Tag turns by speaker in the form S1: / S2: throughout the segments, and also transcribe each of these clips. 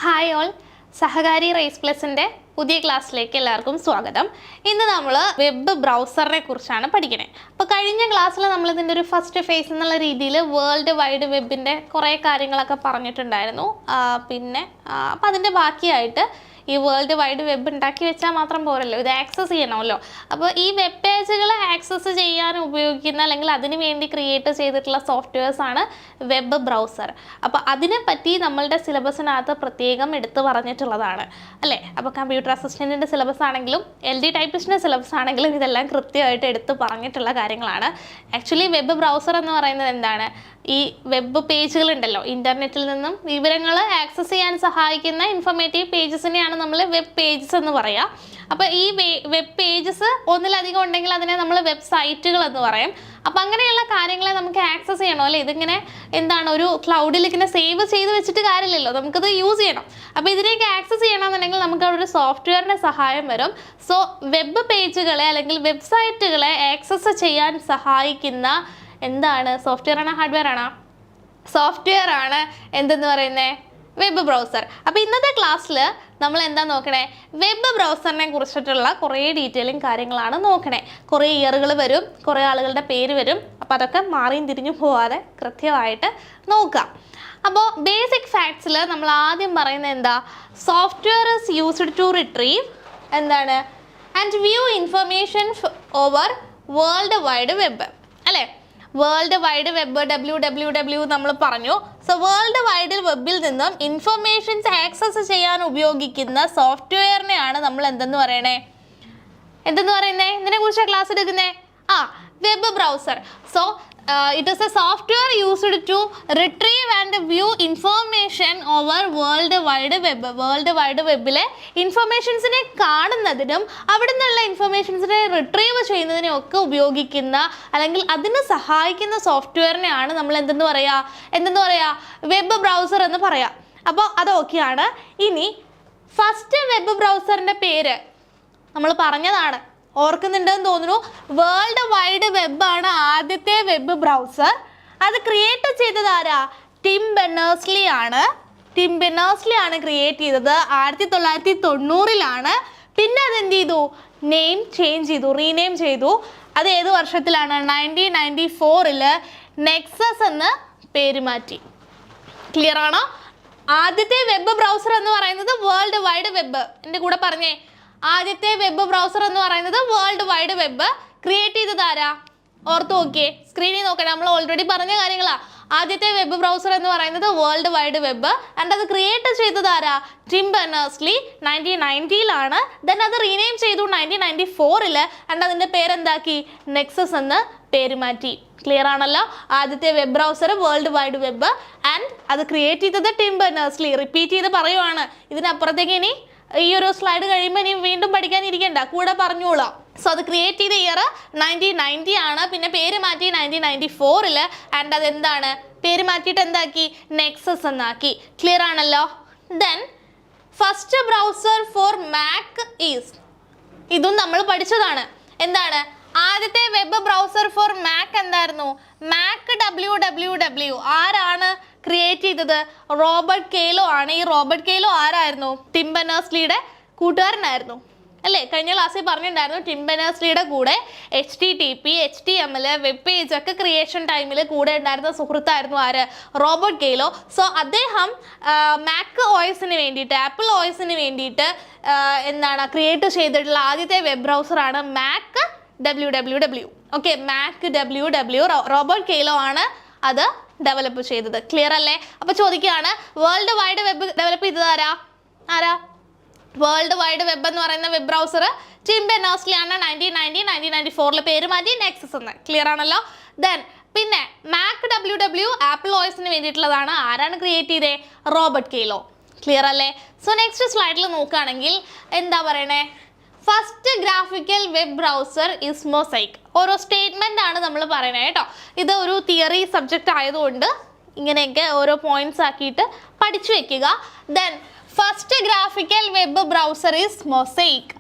S1: Hi all, സഹകാരി raise പ്ലസിൻ്റെ പുതിയ ക്ലാസ്സിലേക്ക് എല്ലാവർക്കും സ്വാഗതം. ഇന്ന് നമ്മൾ വെബ് ബ്രൗസറിനെ കുറിച്ചാണ് പഠിക്കണേ. അപ്പോൾ കഴിഞ്ഞ ക്ലാസ്സിൽ നമ്മളിതിൻ്റെ ഒരു ഫസ്റ്റ് ഫേസ് എന്നുള്ള രീതിയിൽ വേൾഡ് വൈഡ് വെബിൻ്റെ കുറേ കാര്യങ്ങളൊക്കെ പറഞ്ഞിട്ടുണ്ടായിരുന്നു. അപ്പോൾ അതിൻ്റെ ബാക്കിയായിട്ട് ഈ വേൾഡ് വൈഡ് വെബ് ഉണ്ടാക്കി വെച്ചാൽ മാത്രം പോരല്ലോ, ഇത് ആക്സസ് ചെയ്യണമല്ലോ. അപ്പോൾ ഈ വെബ് പേജുകൾ ആക്സസ് ചെയ്യാൻ ഉപയോഗിക്കുന്ന അല്ലെങ്കിൽ അതിന് വേണ്ടി ക്രിയേറ്റ് ചെയ്തിട്ടുള്ള സോഫ്റ്റ്വെയർസാണ് വെബ് ബ്രൗസർ. അപ്പോൾ അതിനെപ്പറ്റി നമ്മളുടെ സിലബസിനകത്ത് പ്രത്യേകം എടുത്ത് പറഞ്ഞിട്ടുള്ളതാണ് അല്ലേ. അപ്പോൾ കമ്പ്യൂട്ടർ അസിസ്റ്റൻറ്റിൻ്റെ സിലബസ് ആണെങ്കിലും LD ടൈപ്പിസ്റ്റിൻ്റെ സിലബസ് ആണെങ്കിലും ഇതെല്ലാം കൃത്യമായിട്ട് എടുത്ത് പറഞ്ഞിട്ടുള്ള കാര്യങ്ങളാണ്. ആക്ച്വലി വെബ് ബ്രൗസർ എന്ന് പറയുന്നത് എന്താണ്? ഈ വെബ് പേജുകളുണ്ടല്ലോ, ഇൻ്റർനെറ്റിൽ നിന്നും വിവരങ്ങൾ ആക്സസ് ചെയ്യാൻ സഹായിക്കുന്ന ഇൻഫോർമേറ്റീവ് പേജസിനെയാണ് നമ്മൾ വെബ് പേജസ് എന്ന് പറയുക. അപ്പോൾ ഈ വെബ് പേജസ് ഒന്നിലധികം ഉണ്ടെങ്കിൽ അതിനെ നമ്മൾ വെബ്സൈറ്റുകൾ എന്ന് പറയും. അപ്പോൾ അങ്ങനെയുള്ള കാര്യങ്ങളെ നമുക്ക് ആക്സസ് ചെയ്യണം അല്ലേ. ഇതിങ്ങനെ എന്താണ്, ഒരു ക്ലൗഡിൽ ഇങ്ങനെ സേവ് ചെയ്ത് വെച്ചിട്ട് കാര്യമില്ലല്ലോ, നമുക്കത് യൂസ് ചെയ്യണം. അപ്പോൾ ഇതിലേക്ക് ആക്സസ് ചെയ്യണമെന്നുണ്ടെങ്കിൽ നമുക്ക് അവിടെ ഒരു സോഫ്റ്റ്വെയറിൻ്റെ സഹായം വരും. സോ വെബ് പേജുകളെ അല്ലെങ്കിൽ വെബ്സൈറ്റുകളെ ആക്സസ് ചെയ്യാൻ സഹായിക്കുന്ന എന്താണ്, സോഫ്റ്റ്വെയർ ആണോ ഹാർഡ്വെയർ ആണോ? സോഫ്റ്റ്വെയർ ആണ് എന്തെന്ന് പറയുന്നത്, വെബ് ബ്രൗസർ. അപ്പോൾ ഇന്നത്തെ ക്ലാസ്സിൽ നമ്മൾ എന്താ നോക്കണേ, വെബ് ബ്രൗസറിനെ കുറിച്ചിട്ടുള്ള കുറേ ഡീറ്റെയിലിംഗ് കാര്യങ്ങളാണ് നോക്കണേ. കുറേ ഇയറുകൾ വരും, കുറേ ആളുകളുടെ പേര് വരും. അപ്പോൾ അതൊക്കെ മാറിയും തിരിഞ്ഞു പോവാതെ കൃത്യമായിട്ട് നോക്കാം. അപ്പോൾ ബേസിക് ഫാക്ട്സിൽ നമ്മൾ ആദ്യം പറയുന്നത് എന്താ, software is used to retrieve എന്താണ് and view information over world wide web അല്ലേ. വേൾഡ് വൈഡ് വെബ് WWW നമ്മൾ പറഞ്ഞു. സോ വേൾഡ് വൈഡ് വെബിൽ നിന്നും ഇൻഫർമേഷൻസ് ആക്സസ് ചെയ്യാൻ ഉപയോഗിക്കുന്ന സോഫ്റ്റ്വെയറിനെയാണ് നമ്മൾ എന്തെന്ന് പറയുന്നത്, ഇതിനെ കുറിച്ചാണ് ക്ലാസ് എടുക്കുന്നത്. Web browser. So it is a software used to retrieve and view information over world wide web. World wide വെബിലെ ഇൻഫർമേഷൻസിനെ കാണുന്നതിനും അവിടെ നിന്നുള്ള ഇൻഫർമേഷൻസിനെ റിട്രീവ് ചെയ്യുന്നതിനും ഒക്കെ ഉപയോഗിക്കുന്ന അല്ലെങ്കിൽ അതിന് സഹായിക്കുന്ന സോഫ്റ്റ്വെയറിനെയാണ് നമ്മൾ എന്തെന്ന് പറയുക, വെബ് ബ്രൗസർ എന്ന് പറയാം. അപ്പോൾ അതൊക്കെയാണ്. ഇനി ഫസ്റ്റ് വെബ് ബ്രൗസറിൻ്റെ പേര് നമ്മൾ പറഞ്ഞതാണ്, ഓർക്കുന്നുണ്ടെന്ന് തോന്നുന്നു. വേൾഡ് വൈഡ് വെബാണ് ആദ്യത്തെ വെബ് ബ്രൗസർ. അത് ക്രിയേറ്റ് ചെയ്തത് ആരാ? ടിം ബെർണേഴ്സ്-ലീ ആണ്. ടിം ബെർണേഴ്സ്-ലീ ആണ് ക്രിയേറ്റ് ചെയ്തത് 1990-ലാണ്. പിന്നെ അതെന്ത് ചെയ്തു, റീനെയിം ചെയ്തു. അത് ഏത് വർഷത്തിലാണ്? 1994 നെക്സസ് എന്ന് പേര് മാറ്റി. ക്ലിയർ ആണോ? ആദ്യത്തെ വെബ് ബ്രൗസർ എന്ന് പറയുന്നത് വേൾഡ് വൈഡ് വെബ്. എൻ്റെ കൂടെ പറഞ്ഞേ, ആദ്യത്തെ വെബ് ബ്രൗസർ എന്ന് പറയുന്നത് വേൾഡ് വൈഡ് വെബ്. ക്രിയേറ്റ് ചെയ്തത് ആരാ? ഓർത്ത് നോക്കിയേ, സ്ക്രീനിൽ നോക്കട്ടെ. നമ്മൾ ഓൾറെഡി പറഞ്ഞ കാര്യങ്ങളാ. ആദ്യത്തെ വെബ് ബ്രൗസർ എന്ന് പറയുന്നത് വേൾഡ് വൈഡ് വെബ്. ആൻഡ് അത് ക്രിയേറ്റ് ചെയ്തത് ആരാ? ടിം ബെർണേഴ്സ്-ലീ 1990-ലാണ്. ദെൻ അത് റീനെയിം ചെയ്തു 1994. ആൻഡ് അതിൻ്റെ പേരെന്താക്കി? നെക്സസ് എന്ന് പേര് മാറ്റി. ക്ലിയർ ആണല്ലോ? ആദ്യത്തെ web browser world wide web and അത് ക്രിയേറ്റ് ചെയ്തത് ടിം ബെർണേഴ്സ്-ലീ. റിപ്പീറ്റ് ചെയ്ത് പറയുവാണ്. ഇതിനപ്പുറത്തേക്ക് ഇനി ഈ ഒരു സ്ലൈഡ് കഴിയുമ്പോൾ ഇനി വീണ്ടും പഠിക്കാനിരിക്കണ്ട, കൂടെ പറഞ്ഞോളാം. സോ അത് ക്രിയേറ്റ് ചെയ്ത ഇയർ 1990 ആണ്. പിന്നെ പേര് മാറ്റി 1994. ആൻഡ് അതെന്താണ്, പേര് മാറ്റിയിട്ട് എന്താക്കി? നെക്സസ് എന്നാക്കി. ക്ലിയർ ആണല്ലോ? Then first browser for Mac is, ഇതും നമ്മൾ പഠിച്ചതാണ്. എന്താണ് ആദ്യത്തെ വെബ് ബ്രൗസർ ഫോർ മാക്? എന്തായിരുന്നു? Mac WWW. ആരാണ് ക്രിയേറ്റ് ചെയ്തത്? റോബർട്ട് കെയ്ലോ ആണ്. ഈ റോബർട്ട് കെയ്ലോ ആരായിരുന്നു? ടിം ബെർണേഴ്സ്-ലീയുടെ കൂട്ടുകാരനായിരുന്നു അല്ലേ. കഴിഞ്ഞ ക്ലാസ്സിൽ പറഞ്ഞിട്ടുണ്ടായിരുന്നു, ടിം ബെർണേഴ്സ്-ലീയുടെ കൂടെ HTTP, HTML, വെബ് പേജ് ഒക്കെ ക്രിയേഷൻ ടൈമിൽ കൂടെ ഉണ്ടായിരുന്ന സുഹൃത്തായിരുന്നു ആര്? Robert Cailliau. സോ അദ്ദേഹം മാക് OS-ന് വേണ്ടിയിട്ട്, ആപ്പിൾ OS-ന് വേണ്ടിയിട്ട് എന്താണ് ക്രിയേറ്റ് ചെയ്തിട്ടുള്ള ആദ്യത്തെ വെബ് ബ്രൗസറാണ് Mac WWW. Okay, Mac WWW Robert Cailliau ആണ് അത് ഡെവലപ്പ് ചെയ്തത്. ക്ലിയർ അല്ലേ? അപ്പോൾ ചോദിക്കുകയാണ്, വേൾഡ് വൈഡ് വെബ് ഡെവലപ്പ് ചെയ്തത് ആരാ? വേൾഡ് വൈഡ് വെബ് എന്ന് പറയുന്ന വെബ് ബ്രൗസർ ടിം ബെർണേഴ്സ്-ലീ ആണ്. 1994 പേര് മാറ്റി നെക്സസ് എന്ന്. ക്ലിയർ ആണല്ലോ? ദെൻ പിന്നെ മാക് WWW ആപ്പിൾ OS-ന് വേണ്ടിയിട്ടുള്ളതാണ്. ആരാണ് ക്രിയേറ്റ് ചെയ്തത്? റോബർട്ട് കെയ്ലോ. ക്ലിയർ അല്ലേ? സോ നെക്സ്റ്റ് സ്ലൈഡിൽ നോക്കുകയാണെങ്കിൽ എന്താ പറയണേ, first graphical web browser is mosaic. ഓരോ സ്റ്റേറ്റ്മെൻ്റ് ആണ് നമ്മൾ പറയണത് കേട്ടോ. ഇത് ഒരു തിയറി സബ്ജക്റ്റ് ആയതുകൊണ്ട് ഇങ്ങനെയൊക്കെ ഓരോ പോയിന്റ്സ് ആക്കിയിട്ട് പഠിച്ചു വെക്കുക. Then first graphical web browser is mosaic.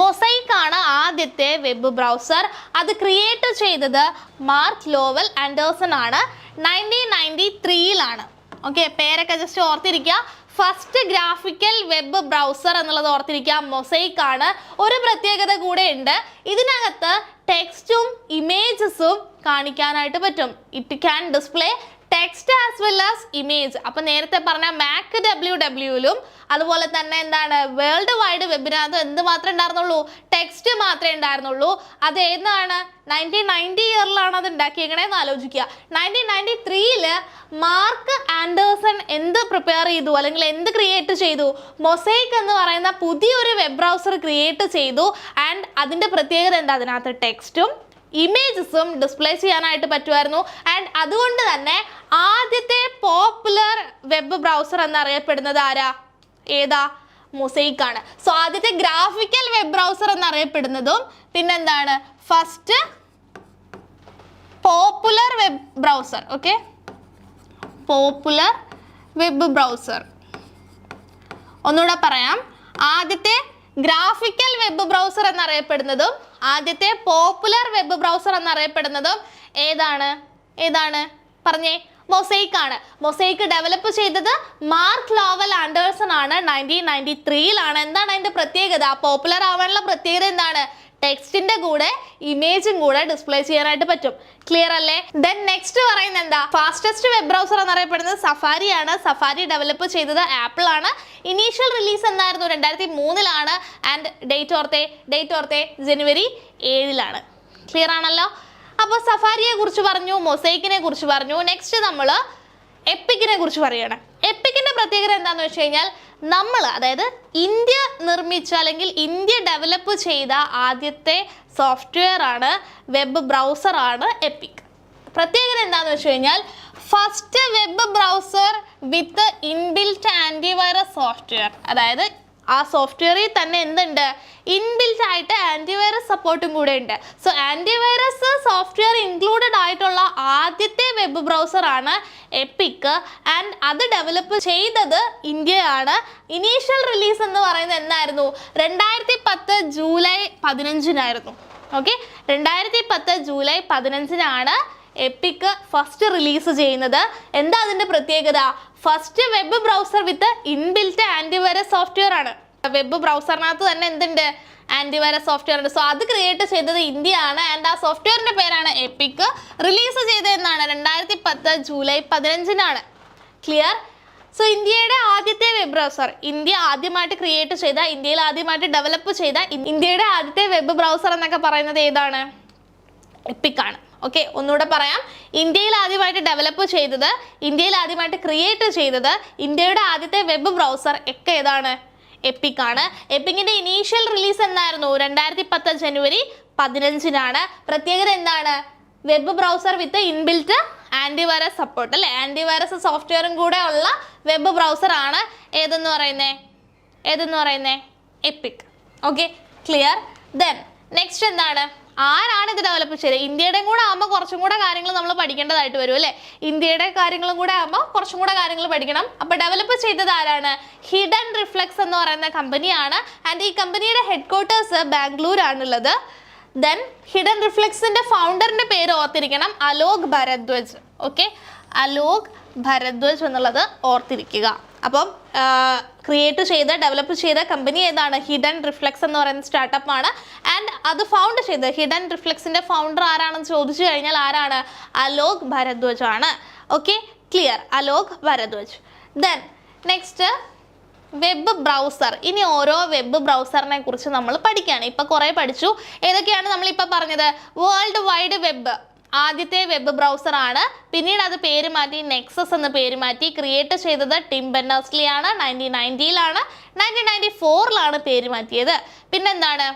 S1: Mosaic ആണ് ആദ്യത്തെ വെബ് ബ്രൗസർ. അത് ക്രിയേറ്റ് ചെയ്തത് മാർക്ക് ലോവൽ ആൻഡേഴ്സൺ ആണ്. 1993-ലാണ്. ഓക്കെ, പേരൊക്കെ ജസ്റ്റ് ഓർത്തിരിക്കുക. ഫസ്റ്റ് ഗ്രാഫിക്കൽ വെബ് ബ്രൗസർ എന്നുള്ളത് ഓർത്തിരിക്കുക, മൊസൈക്ക് ആണ്. ഒരു പ്രത്യേകത കൂടെ ഉണ്ട്, ഇതിനകത്ത് ടെക്സ്റ്റും ഇമേജസും കാണിക്കാനായിട്ട് പറ്റും. It can display text as well as image. അപ്പം നേരത്തെ പറഞ്ഞ മാക് WWയിലും അതുപോലെ തന്നെ എന്താണ് വേൾഡ് വൈഡ് വെബിനകത്ത് എന്ത് മാത്രമേ ഉണ്ടായിരുന്നുള്ളൂ, ടെക്സ്റ്റ് മാത്രമേ ഉണ്ടായിരുന്നുള്ളൂ. അത് ഏതാണ് 1990 ഇയറിലാണ് അത് ഉണ്ടാക്കിയേക്കണേന്ന് ആലോചിക്കുക. 1993 മാർക്ക് ആൻഡേഴ്സൺ എന്ത് പ്രിപ്പയർ ചെയ്തു അല്ലെങ്കിൽ എന്ത് ക്രിയേറ്റ് ചെയ്തു, മൊസൈക്ക് എന്ന് പറയുന്ന പുതിയൊരു വെബ് ബ്രൗസർ ക്രിയേറ്റ് ചെയ്തു. ആൻഡ് അതിൻ്റെ പ്രത്യേകത എന്താ, അതിനകത്ത് ടെക്സ്റ്റും ഇമേജസും ഡിസ്പ്ലേ ചെയ്യാനായിട്ട് പറ്റുമായിരുന്നു. ആൻഡ് അതുകൊണ്ട് തന്നെ ആദ്യത്തെ പോപ്പുലർ വെബ് ബ്രൗസർ എന്നറിയപ്പെടുന്നത് ആരാ, ഏതാ, മൊസൈക്ക് ആണ്. സോ ആദ്യത്തെ ഗ്രാഫിക്കൽ വെബ് ബ്രൗസർ എന്നറിയപ്പെടുന്നതും പിന്നെന്താണ് first popular web browser. Okay, popular web browser. ഒന്നുകൂടെ പറയാം, ആദ്യത്തെ ഗ്രാഫിക്കൽ വെബ് ബ്രൗസർ എന്നറിയപ്പെടുന്നതും ആദ്യത്തെ പോപ്പുലർ വെബ് ബ്രൗസർ എന്നറിയപ്പെടുന്നതും ഏതാണ് പറഞ്ഞേ, മൊസൈക്ക് ആണ്. മൊസൈക്ക് ഡെവലപ്പ് ചെയ്തത് മാർക്ക് ലോവൽ ആൻഡേഴ്സൺ ആണ്. 1993 എന്താണ് അതിന്റെ പ്രത്യേകത, പോപ്പുലർ ആവാനുള്ള പ്രത്യേകത എന്താണ്, ടെക്സ്റ്റിന്റെ കൂടെ ഇമേജും കൂടെ ഡിസ്പ്ലേ ചെയ്യാനായിട്ട് പറ്റും. ക്ലിയർ അല്ലേ? ദെൻ നെക്സ്റ്റ് പറയുന്നത് എന്താ, ഫാസ്റ്റസ്റ്റ് വെബ് ബ്രൗസർ എന്നറിയപ്പെടുന്നത് സഫാരി ആണ്. സഫാരി ഡെവലപ്പ് ചെയ്തത് ആപ്പിൾ ആണ്. ഇനീഷ്യൽ റിലീസ് എന്നായിരുന്നു 2003 ആൻഡ് ഡേറ്റ് ഓർത്തെ ജനുവരി 7. ക്ലിയർ ആണല്ലോ? അപ്പോൾ സഫാരിയെ കുറിച്ച് പറഞ്ഞു, മൊസൈക്കിനെ കുറിച്ച് പറഞ്ഞു. നെക്സ്റ്റ് നമ്മൾ എപ്പിക്കിനെ കുറിച്ച് പറയുകയാണ്. എപ്പിക്കിന്റെ പ്രത്യേകത എന്താണെന്ന് വെച്ച് കഴിഞ്ഞാൽ അതായത് ഇന്ത്യ നിർമ്മിച്ച അല്ലെങ്കിൽ ഇന്ത്യ ഡെവലപ്പ് ചെയ്ത ആദ്യത്തെ സോഫ്റ്റ്വെയർ ആണ്, വെബ് ബ്രൗസർ ആണ് എപ്പിക്. പ്രത്യേകത എന്താണെന്ന് വെച്ച് കഴിഞ്ഞാൽ ഫസ്റ്റ് വെബ് ബ്രൗസർ വിത്ത് ഇൻബിൽറ്റ് ആൻറ്റിവൈറസ് സോഫ്റ്റ്വെയർ. അതായത് ആ സോഫ്റ്റ്വെയറിൽ തന്നെ എന്തുണ്ട്, ഇൻബിൽറ്റ് ആയിട്ട് ആൻറ്റിവൈറസ് സപ്പോർട്ടും കൂടെ ഉണ്ട്. സോ ആൻറ്റിവൈറസ് സോഫ്റ്റ്വെയർ ഇൻക്ലൂഡഡ് ആയിട്ടുള്ള ആദ്യത്തെ വെബ് ബ്രൗസർ ആണ് എപ്പിക്. ആൻഡ് അത് ഡെവലപ്പ് ചെയ്തത് ഇന്ത്യയാണ്. ഇനീഷ്യൽ റിലീസ് എന്ന് പറയുന്നത് എന്നായിരുന്നു, 2010 July 15 okay, 2010 July 15 EPIC first release ചെയ്യുന്നത്. എന്താ അതിന്റെ പ്രത്യേകത, ഫസ്റ്റ് വെബ് ബ്രൗസർ വിത്ത് ഇൻബിൽറ്റ് ആന്റിവൈറസ് സോഫ്റ്റ്വെയർ ആണ്. വെബ് ബ്രൗസറിനകത്ത് തന്നെ എന്തുണ്ട്, ആന്റിവൈറസ് സോഫ്റ്റ്വെയർ ഉണ്ട്. സോ അത് ക്രിയേറ്റ് ചെയ്തത് ഇന്ത്യ ആണ്. ആൻഡ് ആ സോഫ്റ്റ്വെയറിന്റെ പേരാണ് എപ്പിക്. റിലീസ് ചെയ്തത് എന്നാണ് 2010 ജൂലൈ 15. ക്ലിയർ? സോ ഇന്ത്യയുടെ ആദ്യത്തെ വെബ് ബ്രൗസർ, ഇന്ത്യ ആദ്യമായിട്ട് ക്രിയേറ്റ് ചെയ്ത, ഇന്ത്യയിൽ ആദ്യമായിട്ട് ഡെവലപ്പ് ചെയ്ത ഇന്ത്യയുടെ ആദ്യത്തെ വെബ് ബ്രൗസർ എന്നൊക്കെ പറയുന്നത് ഏതാണ്, എപ്പിക് ആണ്. ഓക്കെ, ഒന്നുകൂടെ പറയാം, ഇന്ത്യയിൽ ആദ്യമായിട്ട് ഡെവലപ്പ് ചെയ്തത്, ഇന്ത്യയിൽ ആദ്യമായിട്ട് ക്രിയേറ്റ് ചെയ്തത്, ഇന്ത്യയുടെ ആദ്യത്തെ വെബ് ബ്രൗസർ ഒക്കെ ഏതാണ്, എപ്പിക് ആണ്. എപ്പിക്കിന്റെ ഇനീഷ്യൽ റിലീസ് എന്നായിരുന്നു 2010 ജനുവരി 15. പ്രത്യേകത എന്താണ്, വെബ് ബ്രൗസർ വിത്ത് ഇൻബിൽറ്റ് ആന്റിവൈറസ് സപ്പോർട്ട് അല്ലേ, ആന്റിവൈറസ് സോഫ്റ്റ്വെയറും കൂടെ ഉള്ള വെബ് ബ്രൗസർ ആണ് ഏതെന്ന് പറയുന്നേ EPIC. Okay, clear? Then next എന്താണ്, ആരാണ് ഇത് ഡെവലപ്പ് ചെയ്തത്? ഇന്ത്യയുടെയും കൂടെ ആകുമ്പോൾ കുറച്ചും കൂടെ കാര്യങ്ങൾ നമ്മൾ പഠിക്കേണ്ടതായിട്ട് വരും അല്ലേ, ഇന്ത്യയുടെ കാര്യങ്ങളും കൂടെ ആകുമ്പോൾ കുറച്ചും കൂടെ കാര്യങ്ങൾ പഠിക്കണം. അപ്പോൾ ഡെവലപ്പ് ചെയ്തത് ആരാണ്, ഹിഡൻ റിഫ്ലെക്സ് എന്ന് പറയുന്ന കമ്പനിയാണ്. ആൻഡ് ഈ കമ്പനിയുടെ ഹെഡ്ക്വാർട്ടേഴ്സ് ബാംഗ്ലൂർ ആണുള്ളത്. ദെൻ ഹിഡൻ റിഫ്ലെക്സിന്റെ ഫൗണ്ടറിന്റെ പേര് ഓർത്തിരിക്കണം, അലോക് ഭരദ്വാജ്. ഓക്കെ, അലോക് ഭരദ്വാജ് എന്നുള്ളത് ഓർത്തിരിക്കുക. അപ്പം ഡെവലപ്പ് ചെയ്ത കമ്പനി ഏതാണ്, ഹിഡൻ റിഫ്ലെക്സ് എന്ന് പറയുന്ന സ്റ്റാർട്ടപ്പ് ആണ്. ആൻഡ് അത് ഫൗണ്ട് ചെയ്ത്, ഹിഡൻ റിഫ്ലെക്സിന്റെ ഫൗണ്ടർ ആരാണെന്ന് ചോദിച്ചു കഴിഞ്ഞാൽ ആരാണ്, അലോക് ഭരദ്വാജ് ആണ്. Okay, clear, Alok Bharadwaj. Then next web browser. ഇനി ഓരോ വെബ് ബ്രൗസറിനെ കുറിച്ച് നമ്മൾ പഠിക്കുകയാണ്. ഇപ്പം കുറേ പഠിച്ചു. ഏതൊക്കെയാണ് നമ്മളിപ്പോൾ പറഞ്ഞത്, വേൾഡ് വൈഡ് വെബ് ആദ്യത്തെ വെബ് ബ്രൗസർ ആണ്. പിന്നീട് അത് പേര് മാറ്റി നെക്സസ് എന്ന് പേര് മാറ്റി. ക്രിയേറ്റ് ചെയ്തത് ടിം ബെർണേഴ്സ്-ലീ ആണ്. 1990 1994 പേര് മാറ്റിയത്. പിന്നെന്താണ്,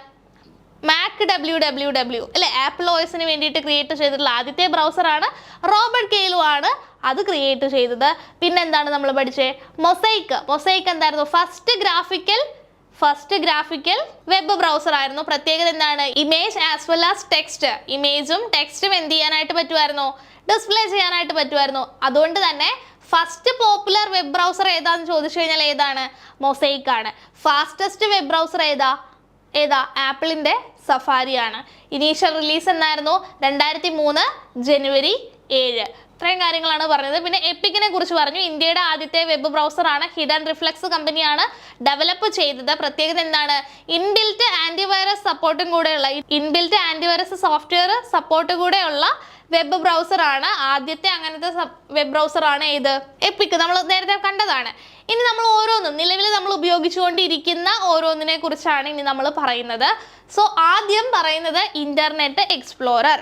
S1: മാക് WWW അല്ലെ, ആപ്പിൾ OSന് വേണ്ടിയിട്ട് ക്രിയേറ്റ് ചെയ്തിട്ടുള്ള ആദ്യത്തെ ബ്രൗസർ ആണ്. റോബർട്ട് കെയ്ലു ആണ് അത് ക്രിയേറ്റ് ചെയ്തത്. പിന്നെന്താണ് നമ്മൾ പഠിച്ചേ, മൊസൈക്ക് എന്തായിരുന്നു, ഫസ്റ്റ് ഗ്രാഫിക്കൽ വെബ് ബ്രൗസർ ആയിരുന്നു. പ്രത്യേകത എന്താണ്, image as well as text, ഇമേജും ടെക്സ്റ്റും എന്ത് ചെയ്യാനായിട്ട് പറ്റുമായിരുന്നു, ഡിസ്പ്ലേ ചെയ്യാനായിട്ട് പറ്റുമായിരുന്നു. അതുകൊണ്ട് തന്നെ ഫസ്റ്റ് പോപ്പുലർ വെബ് ബ്രൗസർ ഏതാന്ന് ചോദിച്ചു കഴിഞ്ഞാൽ ഏതാണ്, മൊസൈക്ക് ആണ്. ഫാസ്റ്റസ്റ്റ് വെബ് ബ്രൗസർ ഏതാ ആപ്പിളിന്റെ സഫാരി ആണ്. ഇനീഷ്യൽ റിലീസ് എന്നായിരുന്നു 2003 ജനുവരി 7. ഇത്രയും കാര്യങ്ങളാണ് പറഞ്ഞത്. പിന്നെ എപ്പിക്കിനെ കുറിച്ച് പറഞ്ഞു. ഇന്ത്യയുടെ ആദ്യത്തെ വെബ് ബ്രൗസറാണ്. ഹിഡൻ റിഫ്ലെക്സ് കമ്പനിയാണ് ഡെവലപ്പ് ചെയ്തത്. പ്രത്യേകത എന്താണ്? ഇൻബിൽറ്റ് ആന്റിവൈറസ് സപ്പോർട്ടും കൂടെയുള്ള ഇൻബിൽറ്റ് ആന്റിവൈറസ് സോഫ്റ്റ്വെയർ സപ്പോർട്ട് കൂടെയുള്ള വെബ് ബ്രൗസറാണ്. ആദ്യത്തെ അങ്ങനത്തെ വെബ് ബ്രൗസറാണ് ഏത്? എപ്പിക്. നമ്മൾ നേരത്തെ കണ്ടതാണ്. ഇനി നമ്മൾ ഓരോന്നും നിലവിൽ നമ്മൾ ഉപയോഗിച്ചുകൊണ്ടിരിക്കുന്ന ഓരോന്നിനെ കുറിച്ചാണ് ഇനി നമ്മൾ പറയുന്നത്. സോ ആദ്യം പറയുന്നത് internet explorer.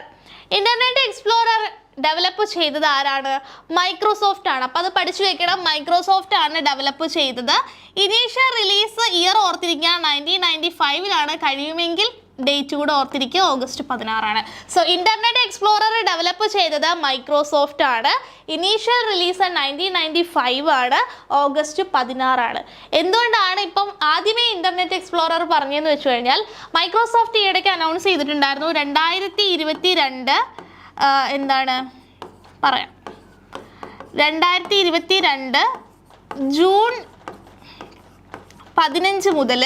S1: Internet explorer develop ചെയ്തത് ആരാണ്? മൈക്രോസോഫ്റ്റ് ആണ്. അപ്പോൾ അത് പഠിച്ചു വെക്കണം. മൈക്രോസോഫ്റ്റ് ആണ് ഡെവലപ്പ് ചെയ്തത്. ഇനീഷ്യൽ റിലീസ് ഇയർ ഓർത്തിരിക്കുക 1995 കഴിയുമെങ്കിൽ ഡേറ്റ് കൂടെ ഓർത്തിരിക്കുക, August 16. So internet explorer develop ചെയ്തത് മൈക്രോസോഫ്റ്റ് ആണ്. Initial release 1995 August 16. എന്തുകൊണ്ടാണ് ഇപ്പം ആദ്യമേ ഇന്റർനെറ്റ് എക്സ്പ്ലോറർ പറഞ്ഞതെന്ന് വെച്ച് കഴിഞ്ഞാൽ മൈക്രോസോഫ്റ്റ് ഈയിടയ്ക്ക് അനൗൺസ് ചെയ്തിട്ടുണ്ടായിരുന്നു 2022 എന്താണ് പറയാം 2022 ജൂൺ 15 മുതൽ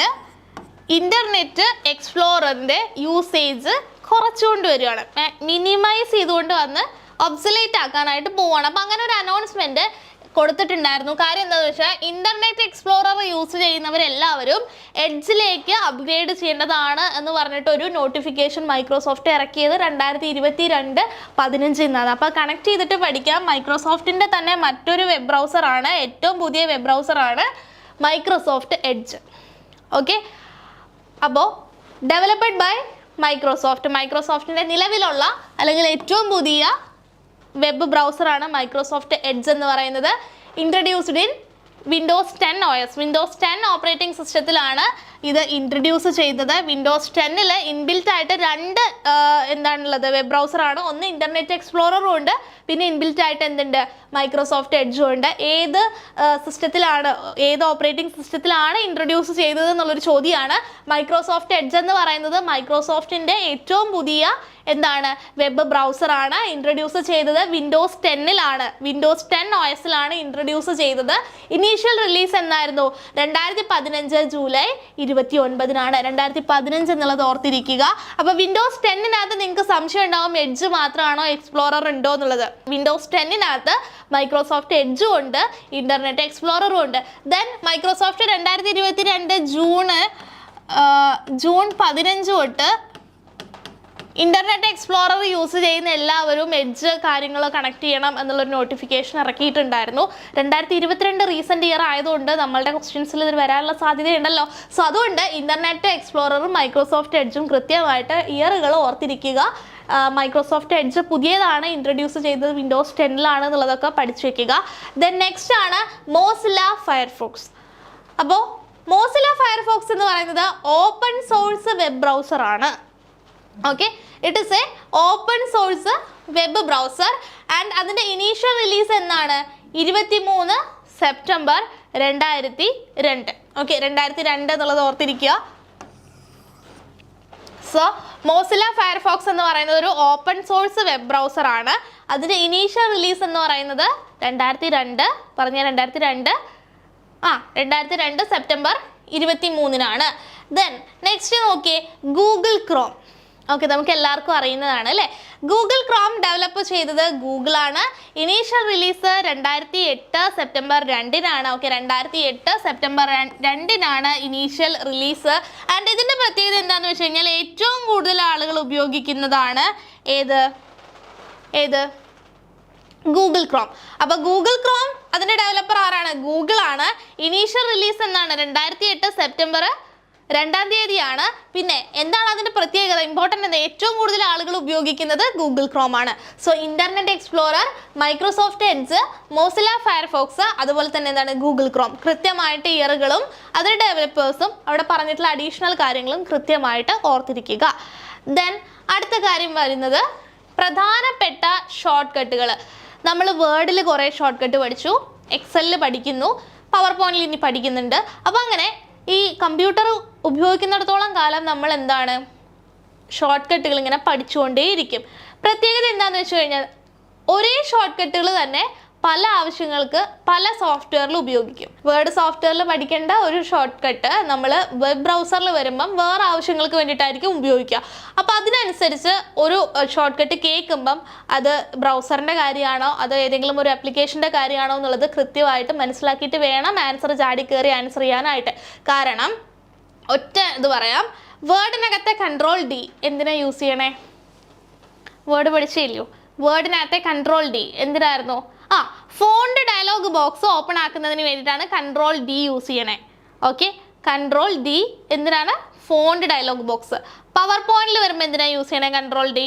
S1: ഇന്റർനെറ്റ് എക്സ്പ്ലോററിൻ്റെ യൂസേജ് കുറച്ചുകൊണ്ട് വരികയാണ്, മിനിമൈസ് ചെയ്തുകൊണ്ട് വന്ന് ഒബ്സലേറ്റ് ആക്കാനായിട്ട് പോവുകയാണ്. അപ്പം അങ്ങനെ ഒരു അനൗൺസ്മെൻറ്റ് കൊടുത്തിട്ടുണ്ടായിരുന്നു. കാര്യം എന്താണെന്ന് വെച്ചാൽ ഇന്റർനെറ്റ് എക്സ്പ്ലോറർ യൂസ് ചെയ്യുന്നവരെല്ലാവരും എഡ്ജിലേക്ക് അപ്ഗ്രേഡ് ചെയ്യേണ്ടതാണ് എന്ന് പറഞ്ഞിട്ട് ഒരു നോട്ടിഫിക്കേഷൻ മൈക്രോസോഫ്റ്റ് ഇറക്കിയത് 2022-15 അപ്പോൾ കണക്ട് ചെയ്തിട്ട് പഠിക്കാം. മൈക്രോസോഫ്റ്റിൻ്റെ തന്നെ മറ്റൊരു വെബ് ബ്രൗസറാണ്, ഏറ്റവും പുതിയ വെബ് ബ്രൗസറാണ് മൈക്രോസോഫ്റ്റ് എഡ്ജ്. ഓക്കെ, അപ്പോൾ ഡെവലപ്ഡ് ബൈ മൈക്രോസോഫ്റ്റിൻ്റെ നിലവിലുള്ള അല്ലെങ്കിൽ ഏറ്റവും പുതിയ വെബ് ബ്രൗസറാണ് മൈക്രോസോഫ്റ്റ് എഡ്ജ് എന്ന് പറയുന്നത്. Introduced in Windows 10 OS. Windows 10 operating സിസ്റ്റത്തിലാണ് ഇത് ഇൻട്രൊഡ്യൂസ് ചെയ്തത്. വിൻഡോസ് 10 ഇൻബിൽറ്റ് ആയിട്ട് രണ്ട് എന്താണുള്ളത് വെബ് ബ്രൗസറാണ്. ഒന്ന് ഇന്റർനെറ്റ് എക്സ്പ്ലോററും ഉണ്ട്, പിന്നെ ഇൻബിൽറ്റ് ആയിട്ട് എന്തുണ്ട്? മൈക്രോസോഫ്റ്റ് എഡ്ജും ഉണ്ട്. ഏത് സിസ്റ്റത്തിലാണ്, ഏത് ഓപ്പറേറ്റിംഗ് സിസ്റ്റത്തിലാണ് ഇൻട്രൊഡ്യൂസ് ചെയ്തത് എന്നുള്ളൊരു ചോദ്യമാണ്. മൈക്രോസോഫ്റ്റ് എഡ്ജ് എന്ന് പറയുന്നത് മൈക്രോസോഫ്റ്റിൻ്റെ ഏറ്റവും പുതിയ എന്താണ് വെബ് ബ്രൗസറാണ്. ഇൻട്രൊഡ്യൂസ് ചെയ്തത് വിൻഡോസ് 10 വിൻഡോസ് 10 OS ഇൻട്രൊഡ്യൂസ് ചെയ്തത്. ഇനീഷ്യൽ റിലീസ് എന്നായിരുന്നു? 2015 ജൂലൈ 29 2015 എന്നുള്ളത് ഓർത്തിരിക്കുക. അപ്പോൾ വിൻഡോസ് 10 നിങ്ങൾക്ക് സംശയം ഉണ്ടാവും എഡ്ജ് മാത്രമാണോ എക്സ്പ്ലോറർ ഉണ്ടോ എന്നുള്ളത്. വിൻഡോസ് 10 മൈക്രോസോഫ്റ്റ് എഡ്ജും ഉണ്ട്, ഇന്റർനെറ്റ് എക്സ്പ്ലോററും ഉണ്ട്. ദെൻ മൈക്രോസോഫ്റ്റ് 2022 ജൂൺ 15 തൊട്ട് ഇന്റർനെറ്റ് എക്സ്പ്ലോറർ യൂസ് ചെയ്യുന്ന എല്ലാവരും എഡ്ജ് കാര്യങ്ങൾ കണക്ട് ചെയ്യണം എന്നുള്ളൊരു നോട്ടിഫിക്കേഷൻ ഇറക്കിയിട്ടുണ്ടായിരുന്നു. 2022 റീസെന്റ് ഇയർ ആയതുകൊണ്ട് നമ്മളുടെ ക്വസ്റ്റ്യൻസിൽ ഇത് വരാനുള്ള സാധ്യതയുണ്ടല്ലോ. സോ അതുകൊണ്ട് ഇന്റർനെറ്റ് എക്സ്പ്ലോററും മൈക്രോസോഫ്റ്റ് എഡ്ജും കൃത്യമായിട്ട് ഇയറുകൾ ഓർത്തിരിക്കുക. മൈക്രോസോഫ്റ്റ് എഡ്ജ് പുതിയതാണ്, ഇൻട്രൊഡ്യൂസ് ചെയ്തത് വിൻഡോസ് 10 എന്നുള്ളതൊക്കെ പഠിച്ചു വെക്കുക. ദെൻ നെക്സ്റ്റ് ആണ് മോസില്ല ഫയർഫോക്സ്. അപ്പോൾ മോസില്ല ഫയർഫോക്സ് എന്ന് പറയുന്നത് ഓപ്പൺ സോഴ്സ് വെബ് ബ്രൗസർ ആണ്. Okay, it is A open source web browser and അതിൻ്റെ ഇനീഷ്യൽ റിലീസ് എന്നാണ്? 23 സെപ്റ്റംബർ 2002. ഓക്കെ, 2002 എന്നുള്ളത് ഓർത്തിരിക്കുക. സോ മോസില്ല ഫയർഫോക്സ് എന്ന് പറയുന്നത് ഒരു ഓപ്പൺ സോഴ്സ് വെബ് ബ്രൗസർ ആണ്. അതിൻ്റെ ഇനീഷ്യൽ റിലീസ് എന്ന് പറയുന്നത് 2002 സെപ്റ്റംബർ 23. ദെൻ നെക്സ്റ്റ് നോക്കിയേ, ഗൂഗിൾ ക്രോം. ഓക്കെ, നമുക്ക് എല്ലാവർക്കും അറിയുന്നതാണ് അല്ലേ. ഗൂഗിൾ ക്രോം ഡെവലപ്പ് ചെയ്തത് ഗൂഗിളാണ്. Initial release 2008 September 2. Okay, 2008 September 2 initial release. And ഇതിൻ്റെ പ്രത്യേകത എന്താണെന്ന് വെച്ച് കഴിഞ്ഞാൽ ഏറ്റവും കൂടുതൽ ആളുകൾ ഉപയോഗിക്കുന്നതാണ് ഏത് ഗൂഗിൾ ക്രോം. അപ്പോൾ ഗൂഗിൾ ക്രോം അതിൻ്റെ ഡെവലപ്പർ ആരാണ്? ഗൂഗിളാണ്. ഇനീഷ്യൽ റിലീസ് എന്നാണ്? 2008 സെപ്റ്റംബർ 2 പിന്നെ എന്താണ് അതിൻ്റെ പ്രത്യേകത? ഇമ്പോർട്ടൻ്റ് ഏറ്റവും കൂടുതൽ ആളുകൾ ഉപയോഗിക്കുന്നത് ഗൂഗിൾ ക്രോം ആണ്. So internet explorer, Microsoft edge, Mozilla Firefox, അതുപോലെ തന്നെ എന്താണ് ഗൂഗിൾ ക്രോം. കൃത്യമായിട്ട് ഇയറുകളും അതിൻ്റെ ഡെവലപ്പേഴ്സും അവിടെ പറഞ്ഞിട്ടുള്ള അഡീഷണൽ കാര്യങ്ങളും കൃത്യമായിട്ട് ഓർത്തിരിക്കുക. ദെൻ അടുത്ത കാര്യം വരുന്നത് പ്രധാനപ്പെട്ട ഷോർട്ട് കട്ടുകൾ. നമ്മൾ വേർഡിൽ കുറേ ഷോർട്ട് കട്ട് പഠിച്ചു, എക്സലിൽ പഠിക്കുന്നു, പവർ പോയിന്റിൽ ഇനി പഠിക്കുന്നുണ്ട്. അപ്പോൾ അങ്ങനെ ഈ കമ്പ്യൂട്ടർ ഉപയോഗിക്കുന്നിടത്തോളം കാലം നമ്മൾ എന്താണ് ഷോർട്ട് കട്ടുകൾ ഇങ്ങനെ പഠിച്ചുകൊണ്ടേയിരിക്കും. പ്രത്യേകത എന്താണെന്ന് വെച്ച് കഴിഞ്ഞാൽ ഒരേ ഷോർട്ട് കട്ടുകൾ തന്നെ പല ആവശ്യങ്ങൾക്ക് പല സോഫ്റ്റ്വെയറിൽ ഉപയോഗിക്കും. വേർഡ് സോഫ്റ്റ്വെയറിൽ പഠിക്കേണ്ട ഒരു ഷോർട്ട് കട്ട് നമ്മൾ വെബ് ബ്രൗസറിൽ വരുമ്പം വേറെ ആവശ്യങ്ങൾക്ക് വേണ്ടിയിട്ടായിരിക്കും ഉപയോഗിക്കുക. അപ്പോൾ അതിനനുസരിച്ച് ഒരു ഷോർട്ട് കട്ട് കേൾക്കുമ്പം അത് ബ്രൗസറിൻ്റെ കാര്യമാണോ അതോ ഏതെങ്കിലും ഒരു ആപ്ലിക്കേഷൻ്റെ കാര്യമാണോ എന്നുള്ളത് കൃത്യമായിട്ട് മനസ്സിലാക്കിയിട്ട് വേണം ആൻസർ ചാടി കയറി ആൻസർ ചെയ്യാനായിട്ട്. കാരണം ഒറ്റ ഇത് പറയാം, വേർഡിനകത്തെ കൺട്രോൾ ഡി എന്തിനാ യൂസ് ചെയ്യണേ? വേർഡ് പഠിച്ചില്ലയോ? വേർഡിനകത്തെ കൺട്രോൾ ഡി എന്തിനായിരുന്നു? ഫോണ്ട് ഡയലോഗ് ബോക്സ് ഓപ്പൺ ആക്കുന്നതിന് വേണ്ടിയിട്ടാണ് കൺട്രോൾ ഡി യൂസ് ചെയ്യണേ. ഓക്കെ, കൺട്രോൾ ഡി എന്തിനാണ്? Font dialogue box. പവർ പോയിന്റിൽ വരുമ്പോൾ എന്തിനാണ് യൂസ് ചെയ്യണേ കൺട്രോൾ ഡി?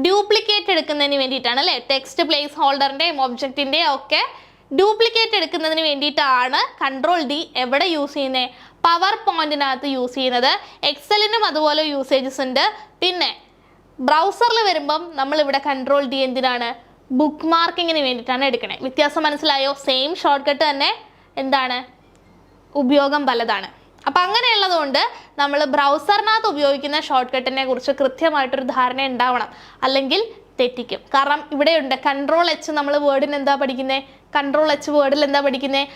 S1: ഡ്യൂപ്ലിക്കേറ്റ് എടുക്കുന്നതിന് വേണ്ടിയിട്ടാണ് അല്ലേ? ടെക്സ്റ്റ് പ്ലേസ് ഹോൾഡറിൻ്റെയും ഒബ്ജക്റ്റിൻ്റെയും ഒക്കെ ഡ്യൂപ്ലിക്കേറ്റ് എടുക്കുന്നതിന് വേണ്ടിയിട്ടാണ് കൺട്രോൾ ഡി എവിടെ യൂസ് ചെയ്യുന്നത്? പവർ പോയിന്റിനകത്ത് യൂസ് ചെയ്യുന്നത്. എക്സലിനും അതുപോലെ യൂസേജസ് ഉണ്ട്. പിന്നെ ബ്രൗസറിൽ വരുമ്പം നമ്മളിവിടെ കൺട്രോൾ ഡി എന്തിനാണ്? ബുക്ക് മാർക്കിങ്ങിന് വേണ്ടിയിട്ടാണ് എടുക്കണേ. വ്യത്യാസം മനസ്സിലായോ? സെയിം ഷോർട്ട് കട്ട് തന്നെ എന്താണ്? ഉപയോഗം പലതാണ്. അപ്പം അങ്ങനെയുള്ളതുകൊണ്ട് നമ്മൾ ബ്രൗസറിനകത്ത് ഉപയോഗിക്കുന്ന ഷോർട്ട് കട്ടിനെ കുറിച്ച് കൃത്യമായിട്ടൊരു ധാരണ ഉണ്ടാവണം, അല്ലെങ്കിൽ തെറ്റിക്കും. കാരണം ഇവിടെയുണ്ട് കൺട്രോൾ എച്ച്. നമ്മൾ വേർഡിന് എന്താ പഠിക്കുന്നത്? കൺട്രോൾ എച്ച് വേർഡിൽ എന്താ പഠിക്കുന്നത്?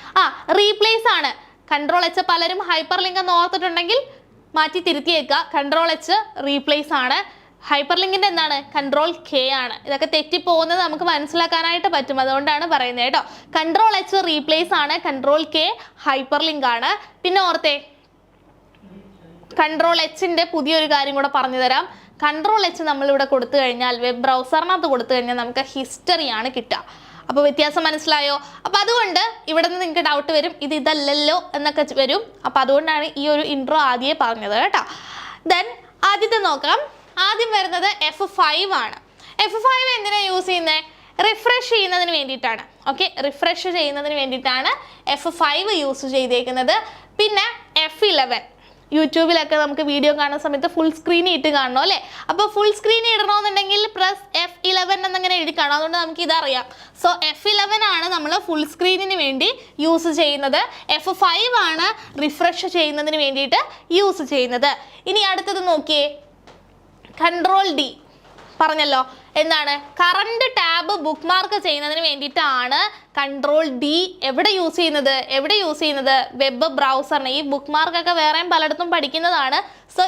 S1: റീപ്ലേസ് ആണ്. കൺട്രോൾ എച്ച് പലരും ഹൈപ്പർ ലിങ്ക് എന്ന് ഓർത്തിട്ടുണ്ടെങ്കിൽ മാറ്റി തിരുത്തിയേക്കുക. കൺട്രോൾ എച്ച് റീപ്ലേസ് ആണ്. ഹൈപ്പർ ലിങ്കിൻ്റെ എന്താണ്? കൺട്രോൾ കെ ആണ്. ഇതൊക്കെ തെറ്റിപ്പോകുന്നത് നമുക്ക് മനസ്സിലാക്കാനായിട്ട് പറ്റും, അതുകൊണ്ടാണ് പറയുന്നത് കേട്ടോ. കൺട്രോൾ എച്ച് റീപ്ലേസ് ആണ്, കൺട്രോൾ കെ ഹൈപ്പർ ലിങ്ക് ആണ്. പിന്നെ ഓർത്തേ, കൺട്രോൾ എച്ചിൻ്റെ പുതിയൊരു കാര്യം കൂടെ പറഞ്ഞു തരാം. കൺട്രോൾ എച്ച് നമ്മളിവിടെ കൊടുത്തു കഴിഞ്ഞാൽ, വെബ് ബ്രൗസറിനകത്ത് കൊടുത്തു കഴിഞ്ഞാൽ നമുക്ക് ഹിസ്റ്ററിയാണ് കിട്ടുക. അപ്പോൾ വ്യത്യാസം മനസ്സിലായോ? അപ്പോൾ അതുകൊണ്ട് ഇവിടെ നിന്ന് നിങ്ങൾക്ക് ഡൗട്ട് വരും, ഇതല്ലല്ലോ എന്നൊക്കെ വരും. അപ്പോൾ അതുകൊണ്ടാണ് ഈ ഒരു ഇൻട്രോ ആദ്യമേ പറഞ്ഞത് കേട്ടോ. ദെൻ ആദ്യത്തെ നോക്കാം. ആദ്യം വരുന്നത് F5 ആണ്. F5 എന്തിനാണ് യൂസ് ചെയ്യുന്നത്? റിഫ്രഷ് ചെയ്യുന്നതിന് വേണ്ടിയിട്ടാണ്. ഓക്കെ, റിഫ്രഷ് ചെയ്യുന്നതിന് വേണ്ടിയിട്ടാണ് F5 യൂസ് ചെയ്തേക്കുന്നത്. പിന്നെ F11 യൂട്യൂബിലൊക്കെ നമുക്ക് വീഡിയോ കാണുന്ന സമയത്ത് ഫുൾ സ്ക്രീൻ ഇട്ട് കാണണം അല്ലേ? അപ്പോൾ ഫുൾ സ്ക്രീൻ ഇടണമെന്നുണ്ടെങ്കിൽ പ്രസ് F11 എന്നങ്ങനെ എഴുതി കാണാം. അതുകൊണ്ട് നമുക്ക് ഇതറിയാം. സോ F11 ആണ് നമ്മൾ ഫുൾ സ്ക്രീനിന് വേണ്ടി യൂസ് ചെയ്യുന്നത്. F5 ആണ് റിഫ്രഷ് ചെയ്യുന്നതിന് വേണ്ടിയിട്ട് യൂസ് ചെയ്യുന്നത്. ഇനി അടുത്തത് നോക്കിയേ, കൺട്രോൾ ഡി പറഞ്ഞല്ലോ. എന്താണ്? കറണ്ട് ടാബ് ബുക്ക് മാർക്ക് ചെയ്യുന്നതിന് വേണ്ടിയിട്ടാണ് കൺട്രോൾ ഡി എവിടെ യൂസ് ചെയ്യുന്നത്? വെബ് ബ്രൗസറിന്. ഈ ബുക്ക് മാർക്കൊക്കെ വേറെയും പലയിടത്തും പഠിക്കുന്നതാണ്. സോ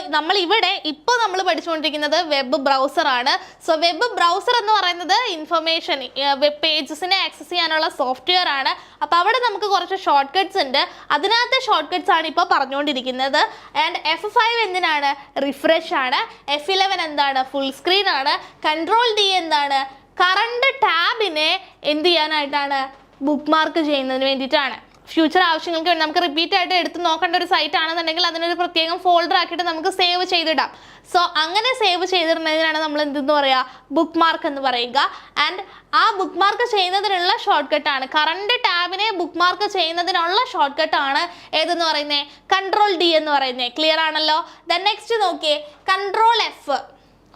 S1: ഇപ്പോൾ നമ്മൾ പഠിച്ചുകൊണ്ടിരിക്കുന്നത് വെബ് ബ്രൗസറാണ്. സോ വെബ് ബ്രൗസർ എന്ന് പറയുന്നത് ഇൻഫർമേഷൻ വെബ് പേജസിനെ ആക്സസ് ചെയ്യാനുള്ള സോഫ്റ്റ്വെയർ ആണ്. അപ്പോൾ അവിടെ നമുക്ക് കുറച്ച് ഷോർട്ട് കട്ട്സ് ഉണ്ട്. അതിനകത്തെ ഷോർട്ട് കട്ട്സ് ആണ് ഇപ്പോൾ പറഞ്ഞുകൊണ്ടിരിക്കുന്നത്. ആൻഡ് F5 എന്തിനാണ്? റിഫ്രഷ് ആണ്. F11 എന്താണ്? ഫുൾ സ്ക്രീൻ ആണ്. കൺട്രോൾ ഡി എന്താണ്? കറണ്ട് ടാബിനെ എന്ത് ചെയ്യാനായിട്ടാണ്? ബുക്ക് മാർക്ക് ചെയ്യുന്നതിന് വേണ്ടിയിട്ടാണ്. ഫ്യൂച്ചർ ആവശ്യങ്ങൾക്ക് വേണ്ടി നമുക്ക് റിപ്പീറ്റ് ആയിട്ട് എടുത്ത് നോക്കേണ്ട ഒരു സൈറ്റ് ആണെന്നുണ്ടെങ്കിൽ അതിനൊരു പ്രത്യേകം ഫോൾഡർ ആക്കിയിട്ട് നമുക്ക് സേവ് ചെയ്തിടാം. സോ അങ്ങനെ സേവ് ചെയ്തിടുന്നതിനാണ് നമ്മൾ എന്തെന്ന് പറയുക? ബുക്ക് മാർക്ക് എന്ന് പറയുക. ആൻഡ് ആ ബുക്ക് മാർക്ക് ചെയ്യുന്നതിനുള്ള ഷോർട്ട് കട്ടാണ്, കറണ്ട് ടാബിനെ ബുക്ക് മാർക്ക് ചെയ്യുന്നതിനുള്ള ഷോർട്ട് കട്ടാണ് ഏതെന്ന് പറയുന്നത്? കൺട്രോൾ ഡി എന്ന് പറയുന്നത്. ക്ലിയർ ആണല്ലോ? ദെൻ നെക്സ്റ്റ് നോക്കിയേ, കൺട്രോൾ എഫ്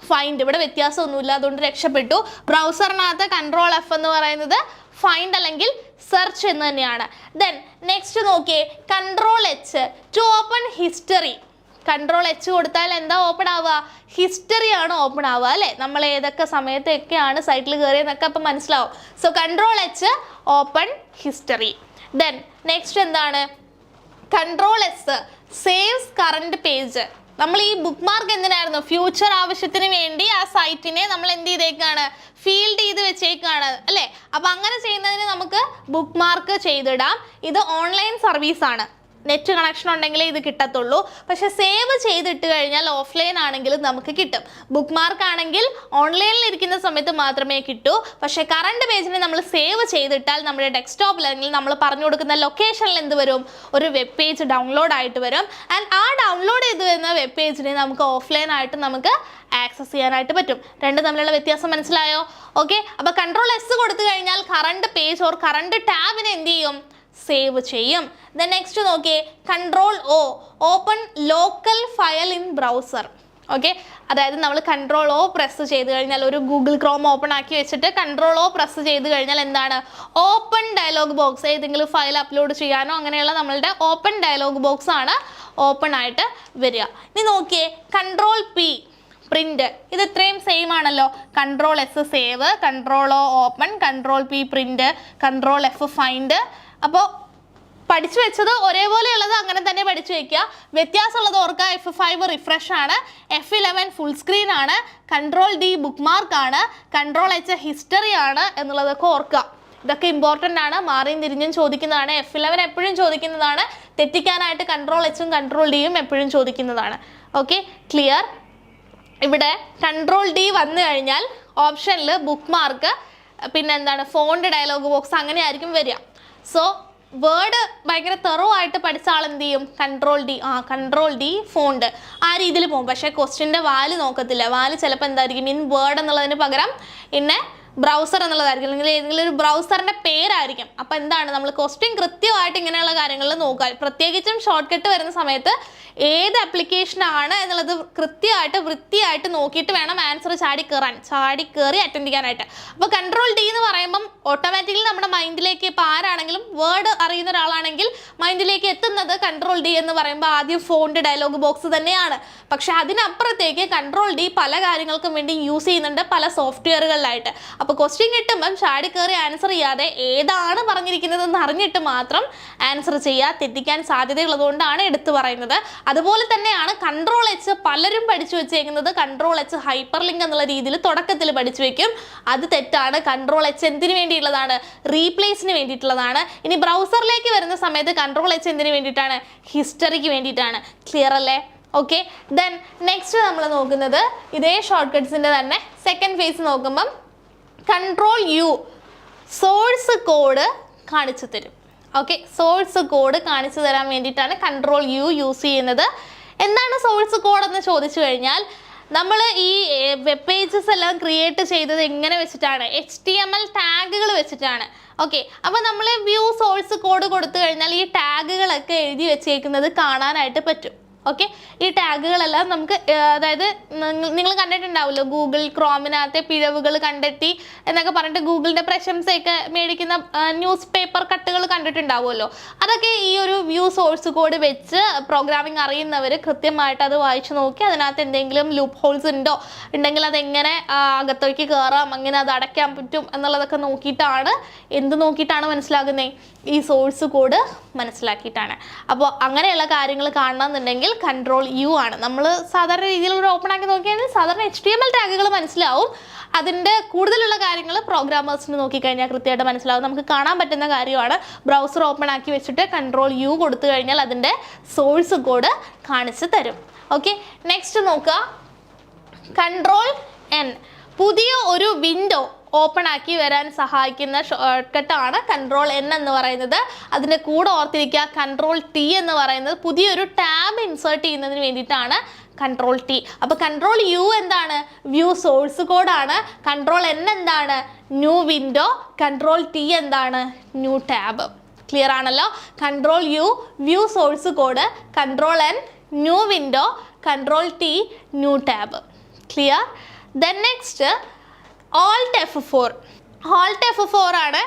S1: ഫൈൻഡ്. ഇവിടെ വ്യത്യാസമൊന്നുമില്ല, അതുകൊണ്ട് രക്ഷപ്പെട്ടു. ബ്രൗസറിനകത്ത് കൺട്രോൾ എഫ് എന്ന് പറയുന്നത് ഫൈൻഡ് അല്ലെങ്കിൽ സെർച്ച് എന്ന് തന്നെയാണ്. ദെൻ നെക്സ്റ്റ് നോക്കിയേ, control H two open history. Control H കൊടുത്താൽ എന്താ ഓപ്പൺ ആവുക? ഹിസ്റ്ററി ആണ് ഓപ്പൺ ആവുക അല്ലേ? നമ്മൾ ഏതൊക്കെ സമയത്തൊക്കെയാണ് സൈറ്റിൽ കയറിയെന്നൊക്കെ അപ്പം മനസ്സിലാവും. So control H open history. Then next എന്താണ്? Control S saves current page. നമ്മൾ ഈ ബുക്ക് മാർക്ക് എന്തിനായിരുന്നു? ഫ്യൂച്ചർ ആവശ്യത്തിന് വേണ്ടി ആ സൈറ്റിനെ നമ്മൾ എന്ത് ചെയ്തേക്കാണ്? ഫീൽഡ് ചെയ്ത് വെച്ചേക്കാണ് അല്ലേ? അപ്പം അങ്ങനെ ചെയ്യുന്നതിന് നമുക്ക് ബുക്ക് മാർക്ക് ചെയ്തിടാം. ഇത് ഓൺലൈൻ സർവീസാണ്. നെറ്റ് കണക്ഷൻ ഉണ്ടെങ്കിലേ ഇത് കിട്ടത്തുള്ളൂ. പക്ഷെ സേവ് ചെയ്തിട്ട് കഴിഞ്ഞാൽ ഓഫ്ലൈൻ ആണെങ്കിലും നമുക്ക് കിട്ടും. ബുക്ക് മാർക്ക് ആണെങ്കിൽ ഓൺലൈനിൽ ഇരിക്കുന്ന സമയത്ത് മാത്രമേ കിട്ടൂ. പക്ഷേ കറണ്ട് പേജിനെ നമ്മൾ സേവ് ചെയ്തിട്ടാൽ നമ്മുടെ ഡെസ്ക്ടോപ്പിൽ അല്ലെങ്കിൽ നമ്മൾ പറഞ്ഞു കൊടുക്കുന്ന ലൊക്കേഷനിൽ എന്ത് വരും? ഒരു വെബ് പേജ് ഡൗൺലോഡ് ആയിട്ട് വരും. ആൻഡ് ആ ഡൗൺലോഡ് ചെയ്ത് വരുന്ന വെബ് പേജിനെ നമുക്ക് ഓഫ്ലൈൻ ആയിട്ട് നമുക്ക് ആക്സസ് ചെയ്യാനായിട്ട് പറ്റും. രണ്ടും തമ്മിലുള്ള വ്യത്യാസം മനസ്സിലായോ? ഓക്കെ, അപ്പോൾ കൺട്രോൾ എസ് കൊടുത്തു കഴിഞ്ഞാൽ കറണ്ട് പേജ് ഓർ കറണ്ട് ടാബിനെ എന്ത് ചെയ്യും? സേവ് ചെയ്യും. ദെൻ നെക്സ്റ്റ് നോക്കിയേ, control O open local file in browser. Okay, അതായത് നമ്മൾ കൺട്രോൾ ഒ പ്രസ് ചെയ്ത് കഴിഞ്ഞാൽ, ഒരു ഗൂഗിൾ ക്രോം ഓപ്പൺ ആക്കി വെച്ചിട്ട് കൺട്രോൾ ഒ പ്രസ് ചെയ്ത് കഴിഞ്ഞാൽ എന്താണ്? Open dialogue box. ഏതെങ്കിലും ഫയൽ അപ്ലോഡ് ചെയ്യാനോ അങ്ങനെയുള്ള നമ്മളുടെ ഓപ്പൺ ഡയലോഗ് ബോക്സ് ആണ് ഓപ്പൺ ആയിട്ട് വരിക. ഇനി നോക്കിയേ, കൺട്രോൾ പി പ്രിന്റ്, ഇത് ഇത്രയും സെയിം ആണല്ലോ. Control S save, control O open, control P print, control F find. അപ്പോൾ പഠിച്ചു വെച്ചത് ഒരേപോലെയുള്ളത് അങ്ങനെ തന്നെ പഠിച്ചു വെക്കുക. വ്യത്യാസമുള്ളത് ഓർക്കുക. F5 റിഫ്രഷ് ആണ്, F11 ഫുൾ സ്ക്രീൻ ആണ്, കൺട്രോൾ ഡി ബുക്ക് മാർക്ക് ആണ്, കൺട്രോൾ എച്ച് ഹിസ്റ്ററി ആണ് എന്നുള്ളതൊക്കെ ഓർക്കുക. ഇതൊക്കെ ഇമ്പോർട്ടൻ്റ് ആണ്, മാറിയും തിരിഞ്ഞും ചോദിക്കുന്നതാണ്. F11 എപ്പോഴും ചോദിക്കുന്നതാണ്, തെറ്റിക്കാനായിട്ട് കൺട്രോൾ എച്ചും കൺട്രോൾ ഡിയും എപ്പോഴും ചോദിക്കുന്നതാണ്. Okay, clear. ഇവിടെ കൺട്രോൾ ഡി വന്നു കഴിഞ്ഞാൽ ഓപ്ഷനിൽ ബുക്ക് മാർക്ക്, പിന്നെ എന്താണ് ഫോണ്ട് ഡയലോഗ് ബോക്സ് അങ്ങനെ ആയിരിക്കും വരിക. സോ വേർഡ് ഭയങ്കര തെറോ ആയിട്ട് പഠിച്ച ആൾ എന്ത് ചെയ്യും? കൺട്രോൾ ഡി ഫോണ്ട് ആ രീതിയിൽ പോകും. പക്ഷേ ക്വസ്റ്റ്യൻ്റെ വാല് നോക്കത്തില്ല. വാല് ചിലപ്പോൾ എന്തായിരിക്കും, ഇൻ വേർഡ് എന്നുള്ളതിന് പകരം ഇന്നെ ബ്രൗസർ എന്നുള്ളതായിരിക്കും, അല്ലെങ്കിൽ ഏതെങ്കിലും ഒരു ബ്രൗസറിൻ്റെ പേരായിരിക്കും. അപ്പോൾ എന്താണ്, നമ്മൾ ക്വസ്റ്റ്യൻ കൃത്യമായിട്ട് ഇങ്ങനെയുള്ള കാര്യങ്ങളിൽ നോക്കുക. പ്രത്യേകിച്ചും ഷോർട്ട് കട്ട് വരുന്ന സമയത്ത് ഏത് ആപ്ലിക്കേഷനാണ് എന്നുള്ളത് കൃത്യമായിട്ട് വൃത്തിയായിട്ട് നോക്കിയിട്ട് വേണം ആൻസർ ചാടി കയറി അറ്റൻഡ് ചെയ്യാനായിട്ട്. അപ്പോൾ കൺട്രോൾ ഡി എന്ന് പറയുമ്പം ഓട്ടോമാറ്റിക്കലി നമ്മുടെ മൈൻഡിലേക്ക് ഇപ്പോൾ ആരാണെങ്കിലും വേർഡ് അറിയുന്ന ഒരാളാണെങ്കിൽ മൈൻഡിലേക്ക് എത്തുന്നത് കൺട്രോൾ ഡി എന്ന് പറയുമ്പോൾ ആദ്യം ഫോണ്ട് ഡയലോഗ് ബോക്സ് തന്നെയാണ്. പക്ഷെ അതിനപ്പുറത്തേക്ക് കൺട്രോൾ ഡി പല കാര്യങ്ങൾക്കും വേണ്ടി യൂസ് ചെയ്യുന്നുണ്ട്, പല സോഫ്റ്റ്വെയറുകളിലായിട്ട്. അപ്പോൾ ക്വസ്റ്റ്യൻ കിട്ടുമ്പം ചാടി കയറി ആൻസർ ചെയ്യാതെ ഏതാണ് പറഞ്ഞിരിക്കുന്നതെന്ന് അറിഞ്ഞിട്ട് മാത്രം ആൻസർ ചെയ്യുക. തെറ്റിക്കാൻ സാധ്യതയുള്ളതുകൊണ്ടാണ് എടുത്തു പറയുന്നത്. അതുപോലെ തന്നെയാണ് കൺട്രോൾ എച്ച് പലരും പഠിച്ചു വെച്ചേക്കുന്നത്. കൺട്രോൾ എച്ച് ഹൈപ്പർ ലിങ്ക് എന്നുള്ള രീതിയിൽ തുടക്കത്തിൽ പഠിച്ചു വെക്കും. അത് തെറ്റാണ്. കൺട്രോൾ എച്ച് എന്തിനു വേണ്ടിയുള്ളതാണ്? റീപ്ലേസിന് വേണ്ടിയിട്ടുള്ളതാണ്. ഇനി ബ്രൗസറിലേക്ക് വരുന്ന സമയത്ത് കൺട്രോൾ എച്ച് എന്തിനു വേണ്ടിയിട്ടാണ്? ഹിസ്റ്ററിക്ക് വേണ്ടിയിട്ടാണ്. ക്ലിയർ അല്ലേ? ഓക്കെ, ദെൻ നെക്സ്റ്റ് നമ്മൾ നോക്കുന്നത് ഇതേ ഷോർട്ട് കട്ട്സിൻ്റെ തന്നെ സെക്കൻഡ് ഫേസ് നോക്കുമ്പം കൺട്രോൾ യു സോഴ്സ് കോഡ് കാണിച്ചു തരും. ഓക്കെ, സോഴ്സ് കോഡ് കാണിച്ചു തരാൻ വേണ്ടിയിട്ടാണ് കൺട്രോൾ യു യൂസ് ചെയ്യുന്നത്. എന്താണ് സോഴ്സ് കോഡ് എന്ന് ചോദിച്ചു കഴിഞ്ഞാൽ, നമ്മൾ ഈ വെബ് പേജസ് എല്ലാം ക്രിയേറ്റ് ചെയ്തത് എങ്ങനെ വെച്ചിട്ടാണ്? HTML ടാഗുകൾ വെച്ചിട്ടാണ്. ഓക്കെ, അപ്പോൾ നമ്മൾ വ്യൂ സോഴ്സ് കോഡ് കൊടുത്തു കഴിഞ്ഞാൽ ഈ ടാഗുകളൊക്കെ എഴുതി വെച്ചേക്കുന്നത് കാണാനായിട്ട് പറ്റും. ഓക്കെ, ഈ ടാഗുകളെല്ലാം നമുക്ക് അതായത് നിങ്ങൾ കണ്ടിട്ടുണ്ടാവുമല്ലോ, ഗൂഗിൾ ക്രോമിനകത്തെ പിഴവുകൾ കണ്ടെത്തി എന്നൊക്കെ പറഞ്ഞിട്ട് ഗൂഗിളിൻ്റെ പ്രശംസയൊക്കെ മേടിക്കുന്ന ന്യൂസ് പേപ്പർ കട്ടുകൾ കണ്ടിട്ടുണ്ടാവുമല്ലോ. അതൊക്കെ ഈ ഒരു വ്യൂ സോഴ്സ് കോഡ് വെച്ച് പ്രോഗ്രാമിംഗ് അറിയുന്നവർ കൃത്യമായിട്ട് അത് വായിച്ചു നോക്കി അതിനകത്ത് എന്തെങ്കിലും ലൂപ്പ് ഹോൾസ് ഉണ്ടെങ്കിൽ അതെങ്ങനെ അകത്തേക്ക് കയറാം, അങ്ങനെ അത് അടയ്ക്കാൻ പറ്റും എന്നുള്ളതൊക്കെ നോക്കിയിട്ടാണ്. എന്ത് നോക്കിയിട്ടാണ് മനസ്സിലാകുന്നത്? ഈ സോഴ്സ് കോഡ് മനസ്സിലാക്കിയിട്ടാണ്. അപ്പോൾ അങ്ങനെയുള്ള കാര്യങ്ങൾ കാണണമെന്നുണ്ടെങ്കിൽ കൺട്രോൾ യു ആണ്. നമ്മൾ സാധാരണ രീതിയിൽ ഒരു ഓപ്പൺ ആക്കി നോക്കിയാൽ സാധാരണ HTML ടാഗുകൾ മനസ്സിലാവും. അതിൻ്റെ കൂടുതലുള്ള കാര്യങ്ങൾ പ്രോഗ്രാമേഴ്സിന് നോക്കിക്കഴിഞ്ഞാൽ കൃത്യമായിട്ട് മനസ്സിലാവും. നമുക്ക് കാണാൻ പറ്റുന്ന കാര്യമാണ്. ബ്രൗസർ ഓപ്പൺ ആക്കി വെച്ചിട്ട് കൺട്രോൾ യു കൊടുത്തു കഴിഞ്ഞാൽ അതിൻ്റെ സോഴ്സ് കോഡ് കാണിച്ച് തരും. ഓക്കെ, നെക്സ്റ്റ് നോക്കുക, കൺട്രോൾ എൻ. പുതിയ ഒരു വിൻഡോ ഓപ്പൺ ആക്കി വരാൻ സഹായിക്കുന്ന ഷോർട്ട് കട്ടാണ് കൺട്രോൾ എൻ എന്ന് പറയുന്നത്. അതിൻ്റെ കൂടെ ഓർത്തിരിക്കുക കൺട്രോൾ ടി എന്ന് പറയുന്നത് പുതിയൊരു ടാബ് ഇൻസേർട്ട് ചെയ്യുന്നതിന് വേണ്ടിയിട്ടാണ് കൺട്രോൾ ടി. അപ്പോൾ കൺട്രോൾ യു എന്താണ്? വ്യൂ സോഴ്സ് കോഡാണ്. കൺട്രോൾ എൻ എന്താണ്? New window. കൺട്രോൾ ടി എന്താണ്? New tab. ക്ലിയർ ആണല്ലോ? Control U view source code, control N new window, control T new tab. Clear? Then next Alt F4. Alt F4 ആണ്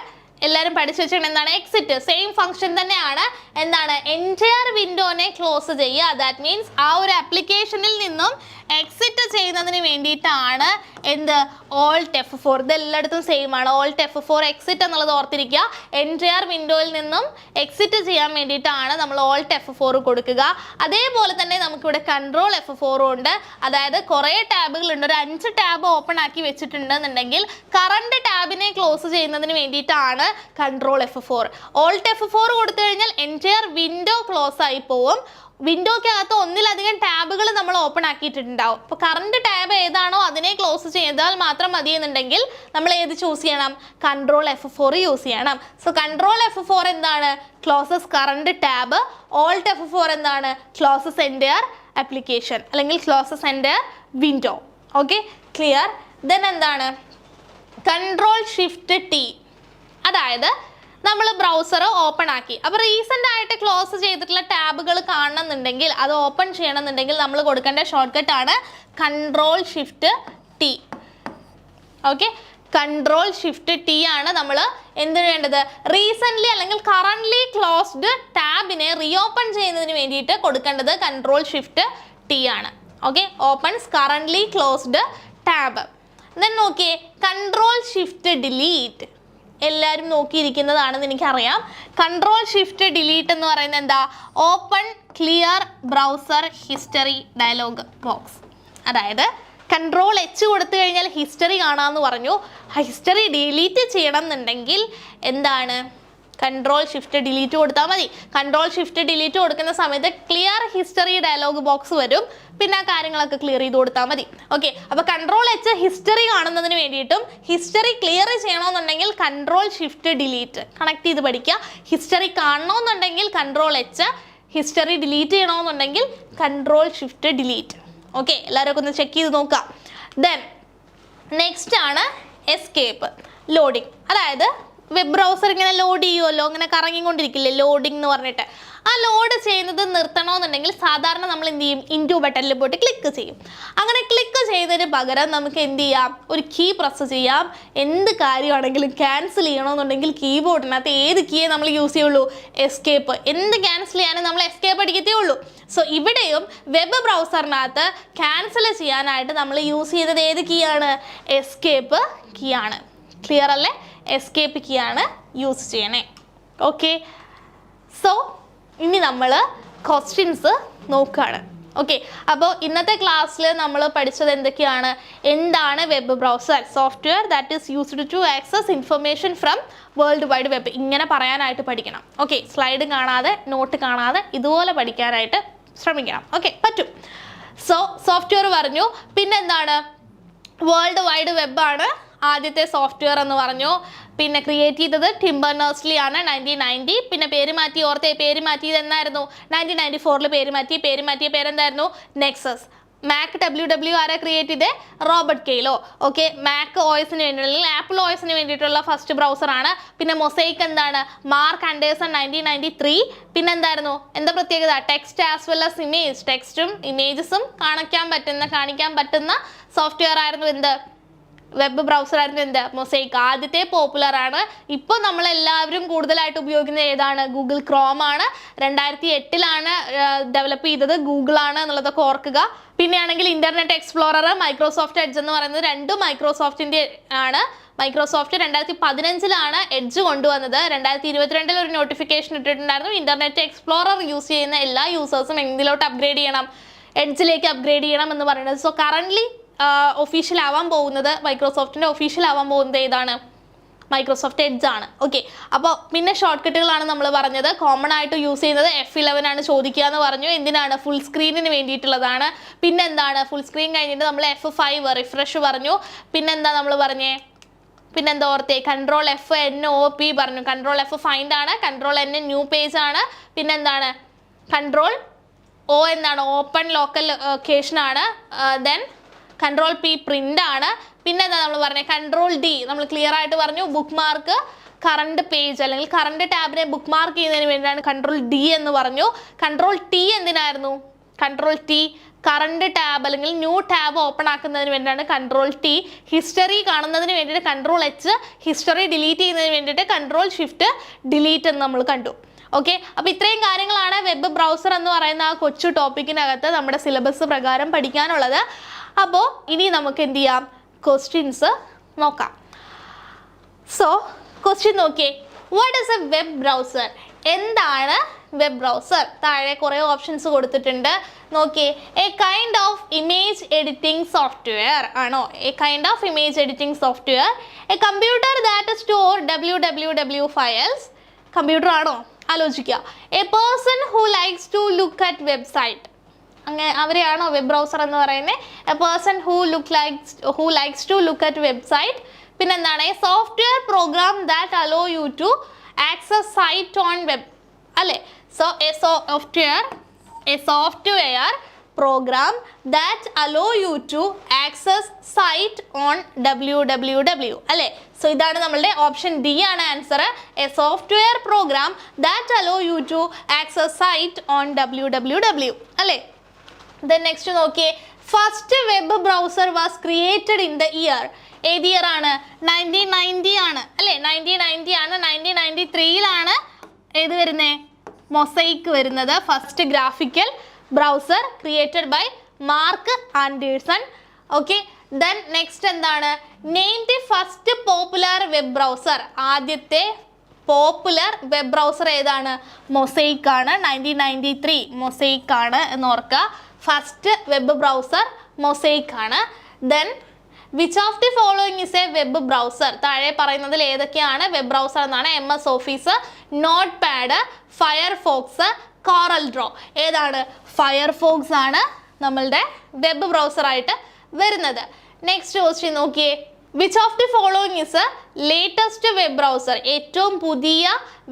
S1: എല്ലാവരും പഠിച്ചു വെച്ചിട്ടുണ്ട്. എന്താണ്? Exit. Same function തന്നെയാണ്. എന്താണ്? എൻറ്റയർ വിൻഡോനെ ക്ലോസ് ചെയ്യുക. ദാറ്റ് മീൻസ് ആ ഒരു ആപ്ലിക്കേഷനിൽ നിന്നും എക്സിറ്റ് ചെയ്യുന്നതിന് വേണ്ടിയിട്ടാണ് എന്ത്? Alt F4. ഇത് എല്ലായിടത്തും സെയിം ആണ്. Alt F4 എക്സിറ്റ് എന്നുള്ളത് ഓർത്തിരിക്കുക. എൻറ്റയർ വിൻഡോയിൽ നിന്നും എക്സിറ്റ് ചെയ്യാൻ വേണ്ടിയിട്ടാണ് നമ്മൾ Alt F4 കൊടുക്കുക. അതേപോലെ തന്നെ നമുക്കിവിടെ കൺട്രോൾ F4 ഉണ്ട്. അതായത് കുറേ ടാബുകളുണ്ട്. ഒരു 5 ടാബ് ഓപ്പൺ ആക്കി വെച്ചിട്ടുണ്ടെന്നുണ്ടെങ്കിൽ കറണ്ട് ടാബിനെ ക്ലോസ് ചെയ്യുന്നതിന് വേണ്ടിയിട്ടാണ് കൺട്രോൾ F4. Alt F4 കൊടുത്തു കഴിഞ്ഞാൽ എൻറ്റയർ വിൻഡോ ക്ലോസ് ആയി പോവും. വിൻഡോയ്ക്കകത്ത് ഒന്നിലധികം ടാബുകൾ നമ്മൾ ഓപ്പൺ ആക്കിയിട്ടുണ്ടാവും. അപ്പോൾ കറണ്ട് ടാബ് ഏതാണോ അതിനെ ക്ലോസ് ചെയ്താൽ മാത്രം മതി എന്നുണ്ടെങ്കിൽ നമ്മൾ ഏത് ചൂസ് ചെയ്യണം? കൺട്രോൾ F4 യൂസ് ചെയ്യണം. സോ കൺട്രോൾ F4 എന്താണ്? Closes current tab. Alt F4 എന്താണ്? ക്ലോസസ് എൻറ്റയർ ആപ്ലിക്കേഷൻ അല്ലെങ്കിൽ closes entire window. Okay, clear? Then എന്താണ്? Control shift T. അതായത് നമ്മൾ ബ്രൗസർ ഓപ്പൺ ആക്കി, അപ്പോൾ റീസെൻ്റ് ആയിട്ട് ക്ലോസ് ചെയ്തിട്ടുള്ള ടാബുകൾ കാണണമെന്നുണ്ടെങ്കിൽ അത് ഓപ്പൺ ചെയ്യണമെന്നുണ്ടെങ്കിൽ നമ്മൾ കൊടുക്കേണ്ട ഷോർട്ട് കട്ടാണ് control shift T. Okay, control shift T ആണ് നമ്മൾ എന്ത് വേണ്ടത്? റീസെൻ്റ്ലി അല്ലെങ്കിൽ കറൻ്റ്ലി ക്ലോസ്ഡ് ടാബിനെ റീഓപ്പൺ ചെയ്യുന്നതിന് വേണ്ടിയിട്ട് കൊടുക്കേണ്ടത് കൺട്രോൾ ഷിഫ്റ്റ് ടി ആണ്. Okay, opens currently closed tab. Then നോക്കിയേ കൺട്രോൾ ഷിഫ്റ്റ് ഡിലീറ്റ്, എല്ലാവരും നോക്കിയിരിക്കുന്നതാണെന്ന് എനിക്കറിയാം. കൺട്രോൾ ഷിഫ്റ്റ് ഡിലീറ്റ് എന്ന് പറയുന്നത് എന്താ? Open clear browser history dialogue box. അതായത് കൺട്രോൾ എച്ച് കൊടുത്തു കഴിഞ്ഞാൽ ഹിസ്റ്ററി കാണാമെന്ന് പറഞ്ഞു. ഹിസ്റ്ററി ഡിലീറ്റ് ചെയ്യണം എന്നുണ്ടെങ്കിൽ എന്താണ്? കൺട്രോൾ ഷിഫ്റ്റ് ഡിലീറ്റ് കൊടുത്താൽ മതി. കൺട്രോൾ ഷിഫ്റ്റ് ഡിലീറ്റ് കൊടുക്കുന്ന സമയത്ത് ക്ലിയർ ഹിസ്റ്ററി ഡയലോഗ് ബോക്സ് വരും. പിന്നെ ആ കാര്യങ്ങളൊക്കെ ക്ലിയർ ചെയ്ത് കൊടുത്താൽ മതി. ഓക്കെ, അപ്പോൾ കൺട്രോൾ എച്ച് ഹിസ്റ്ററി കാണുന്നതിന് വേണ്ടിയിട്ടും ഹിസ്റ്ററി ക്ലിയർ ചെയ്യണമെന്നുണ്ടെങ്കിൽ കൺട്രോൾ ഷിഫ്റ്റ് ഡിലീറ്റ് കണക്ട് ചെയ്ത് പഠിക്കുക. ഹിസ്റ്ററി കാണണമെന്നുണ്ടെങ്കിൽ കൺട്രോൾ എച്ച്, ഹിസ്റ്ററി ഡിലീറ്റ് ചെയ്യണമെന്നുണ്ടെങ്കിൽ കൺട്രോൾ ഷിഫ്റ്റ് ഡിലീറ്റ്. ഓക്കെ, എല്ലാവരും ഒന്ന് ചെക്ക് ചെയ്ത് നോക്കാം. ദെൻ നെക്സ്റ്റ് ആണ് എസ്കേപ്പ് ലോഡിങ്. അതായത് വെബ് ബ്രൗസർ ഇങ്ങനെ ലോഡ് ചെയ്യുമല്ലോ, ഇങ്ങനെ കറങ്ങിക്കൊണ്ടിരിക്കില്ലേ ലോഡിംഗ് എന്ന് പറഞ്ഞിട്ട്. ആ ലോഡ് ചെയ്യുന്നത് നിർത്തണമെന്നുണ്ടെങ്കിൽ സാധാരണ നമ്മൾ എന്ത് ചെയ്യും? ഇൻറ്റു ബട്ടണിൽ പോയിട്ട് ക്ലിക്ക് ചെയ്യും. അങ്ങനെ ക്ലിക്ക് ചെയ്തതിന് പകരം നമുക്ക് എന്ത് ചെയ്യാം? ഒരു കീ പ്രസ് ചെയ്യാം. എന്ത് കാര്യമാണെങ്കിലും ക്യാൻസൽ ചെയ്യണമെന്നുണ്ടെങ്കിൽ കീബോർഡിനകത്ത് ഏത് കീയെ നമ്മൾ യൂസ് ചെയ്യുള്ളൂ? എസ്കേപ്പ്. എന്ത് ക്യാൻസൽ ചെയ്യാനും നമ്മൾ എസ്കേപ്പ് അടിക്കത്തേ ഉള്ളൂ. സോ ഇവിടെയും വെബ് ബ്രൗസറിനകത്ത് ക്യാൻസൽ ചെയ്യാനായിട്ട് നമ്മൾ യൂസ് ചെയ്തത് ഏത് കീ ആണ്? എസ്കേപ്പ് കീ ആണ്. ക്ലിയർ അല്ലേ? എസ്കേപ്പ് കീ ആണ് യൂസ് ചെയ്യണേ. ഓക്കെ, സോ ഇനി നമ്മൾ ക്വസ്റ്റ്യൻസ് നോക്കുകയാണ്. ഓക്കെ, അപ്പോൾ ഇന്നത്തെ ക്ലാസ്സിൽ നമ്മൾ പഠിച്ചത് എന്തൊക്കെയാണ്? എന്താണ് web browser? Software that is used to access information from world wide web. ഇങ്ങനെ പറയാനായിട്ട് പഠിക്കണം. ഓക്കെ, സ്ലൈഡ് കാണാതെ നോട്ട് കാണാതെ ഇതുപോലെ പഠിക്കാനായിട്ട് ശ്രമിക്കണം. ഓക്കെ, പറ്റും. സോ സോഫ്റ്റ്വെയർ പറഞ്ഞു. പിന്നെന്താണ്? വേൾഡ് വൈഡ് വെബാണ് ആദ്യത്തെ സോഫ്റ്റ്വെയർ എന്ന് പറഞ്ഞു. പിന്നെ ക്രിയേറ്റ് ചെയ്തത് ടിം ബെർണേഴ്സ്-ലീ ആണ് 1990. പിന്നെ പേര് മാറ്റി, ഓർത്തെ പേര് മാറ്റിയത് എന്നായിരുന്നു? 1994 പേര് മാറ്റിയ പേരെന്തായിരുന്നു? നെക്സസ്. മാക് WW ആരെ ക്രിയേറ്റ് ചെയ്തേ? Robert Cailliau. ഓക്കെ, മാക് OS-ന് വേണ്ടിയിട്ടുള്ള, ആപ്പിൾ OS-ന് വേണ്ടിയിട്ടുള്ള ഫസ്റ്റ് ബ്രൗസറാണ്. പിന്നെ മൊസൈക്ക് എന്താണ്? Marc Andreessen 1993. പിന്നെന്തായിരുന്നു? എന്താ പ്രത്യേകത? Text as well as image. ടെക്സ്റ്റും ഇമേജസും കാണിക്കാൻ പറ്റുന്ന സോഫ്റ്റ്വെയർ ആയിരുന്നു എന്ത്? വെബ് ബ്രൗസർ ആയിരുന്നു എന്ത്? മൊസൈക്ക്. ആദ്യത്തെ പോപ്പുലർ ആണ്. ഇപ്പോൾ നമ്മളെല്ലാവരും കൂടുതലായിട്ട് ഉപയോഗിക്കുന്നത് ഏതാണ്? ഗൂഗിൾ ക്രോം ആണ്. 2008 ഡെവലപ്പ് ചെയ്തത് ഗൂഗിൾ ആണ് എന്നുള്ളതൊക്കെ ഓർക്കുക. പിന്നെയാണെങ്കിൽ ഇന്റർനെറ്റ് എക്സ്പ്ലോറർ, മൈക്രോസോഫ്റ്റ് എഡ്ജ് എന്ന് പറയുന്നത് രണ്ടും മൈക്രോസോഫ്റ്റിന്റെ ആണ്. മൈക്രോസോഫ്റ്റ് 2015 എഡ്ജ് കൊണ്ടുവന്നത്. 2022 ഒരു നോട്ടിഫിക്കേഷൻ ഇട്ടിട്ടുണ്ടായിരുന്നു. ഇന്റർനെറ്റ് എക്സ്പ്ലോറർ യൂസ് ചെയ്യുന്ന എല്ലാ യൂസേഴ്സും എന്തിലോട്ട് അപ്ഗ്രേഡ് ചെയ്യണം? എഡ്ജിലേക്ക് അപ്ഗ്രേഡ് ചെയ്യണം എന്ന് പറയുന്നത്. സോ കറൻ്റ്ലി ഒഫീഷ്യൽ ആവാൻ പോകുന്നത്, മൈക്രോസോഫ്റ്റിൻ്റെ ഒഫീഷ്യൽ ആവാൻ പോകുന്നത് ഏതാണ്? മൈക്രോസോഫ്റ്റ് എഡ്ജ് ആണ്. ഓക്കെ, അപ്പോൾ പിന്നെ ഷോർട്ട് കട്ടുകളാണ് നമ്മൾ പറഞ്ഞത്. കോമൺ ആയിട്ട് യൂസ് ചെയ്യുന്നത് F11 ആണ് ചോദിക്കുക എന്ന് പറഞ്ഞു. എന്തിനാണ്? ഫുൾ സ്ക്രീനിന് വേണ്ടിയിട്ടുള്ളതാണ്. പിന്നെന്താണ്? ഫുൾ സ്ക്രീൻ കഴിഞ്ഞിട്ട് നമ്മൾ F5 റിഫ്രഷ് പറഞ്ഞു. പിന്നെന്താ നമ്മൾ പറഞ്ഞേ? പിന്നെന്താ ഓർത്തേ? കൺട്രോൾ FNOP പറഞ്ഞു. കൺട്രോൾ F ഫൈൻഡ് ആണ്. കൺട്രോൾ N ന്യൂ പേജ് ആണ്. പിന്നെന്താണ്? കൺട്രോൾ O എന്താണ്? ഓപ്പൺ ലോക്കൽ ലൊക്കേഷൻ ആണ്. ദെൻ കൺട്രോൾ P പ്രിൻ്റ് ആണ്. പിന്നെ എന്താ നമ്മൾ പറഞ്ഞത്? കൺട്രോൾ D നമ്മൾ ക്ലിയർ ആയിട്ട് പറഞ്ഞു. ബുക്ക് മാർക്ക് കറണ്ട് പേജ് അല്ലെങ്കിൽ കറണ്ട് ടാബിനെ ബുക്ക് മാർക്ക് ചെയ്യുന്നതിന് വേണ്ടിയാണ് കൺട്രോൾ D എന്ന് പറഞ്ഞു. കൺട്രോൾ T എന്തിനായിരുന്നു? കൺട്രോൾ T കറണ്ട് ടാബ് അല്ലെങ്കിൽ ന്യൂ ടാബ് ഓപ്പൺ ആക്കുന്നതിന് വേണ്ടിയാണ് കൺട്രോൾ T. ഹിസ്റ്ററി കാണുന്നതിന് വേണ്ടിയിട്ട് കൺട്രോൾ H, ഹിസ്റ്ററി ഡിലീറ്റ് ചെയ്യുന്നതിന് വേണ്ടിയിട്ട് കൺട്രോൾ ഷിഫ്റ്റ് ഡിലീറ്റ് എന്ന് നമ്മൾ കണ്ടു. ഓക്കെ, അപ്പോൾ ഇത്രയും കാര്യങ്ങളാണ് വെബ് ബ്രൗസർ എന്ന് പറയുന്ന ആ കൊച്ചു ടോപ്പിക്കിനകത്ത് നമ്മുടെ സിലബസ് പ്രകാരം പഠിക്കാനുള്ളത്. അപ്പോൾ ഇനി നമുക്ക് എന്ത് ചെയ്യാം? ക്വസ്റ്റ്യൻസ് നോക്കാം. സോ ക്വസ്റ്റ്യൻ നോക്കിയേ. What is a web browser? എന്താണ് വെബ് ബ്രൗസർ? താഴെ കുറേ ഓപ്ഷൻസ് കൊടുത്തിട്ടുണ്ട്. നോക്കിയേ. A kind of image editing software ആണോ? A kind of image editing software. A computer that store www files. Computer ആണോ? ആലോചിക്കുക. A person who likes to look at website. അങ്ങനെ അവരെയാണോ വെബ് ബ്രൗസർ എന്ന് പറയുന്നത്? A person who likes to look at website. പിന്നെന്താണ്? A software program that allow you to access site on web അല്ലേ? So a software program that allow you to access site on www അല്ലേ? So ഇതാണ് നമ്മളുടെ option D ആണ് answer. A software program that allow you to access site on www അല്ലേ? Then next നോക്കിയേ. First web browser was created in the year. ഏത് year ആണ്? 1990 ആണ് അല്ലേ? 1990 ആണ്. 1993 ഏത് വരുന്നത്? മൊസൈക്ക് വരുന്നത്. First graphical browser created by Marc Andreessen. Okay, then next എന്താണ്? Name the first popular web browser. ആദ്യത്തെ പോപ്പുലർ വെബ് ബ്രൗസർ ഏതാണ്? മൊസൈക്ക് ആണ്. 1993 മൊസൈക്ക് ആണ് എന്ന് ഓർക്കുക. ഫസ്റ്റ് വെബ് ബ്രൗസർ മൊസൈക്ക് ആണ്. Then which of the following is a web browser? താഴെ പറയുന്നതിൽ ഏതൊക്കെയാണ് വെബ് ബ്രൗസർ എന്നാണ്? MS office, notepad, Firefox, Corel Draw. ഏതാണ്? ഫയർഫോക്സ് ആണ് നമ്മളുടെ വെബ് ബ്രൗസർ ആയിട്ട് വരുന്നത്. നെക്സ്റ്റ് ക്വസ്റ്റ്യൻ നോക്കിയേ. Which of the following is latest web browser? ഏറ്റവും പുതിയ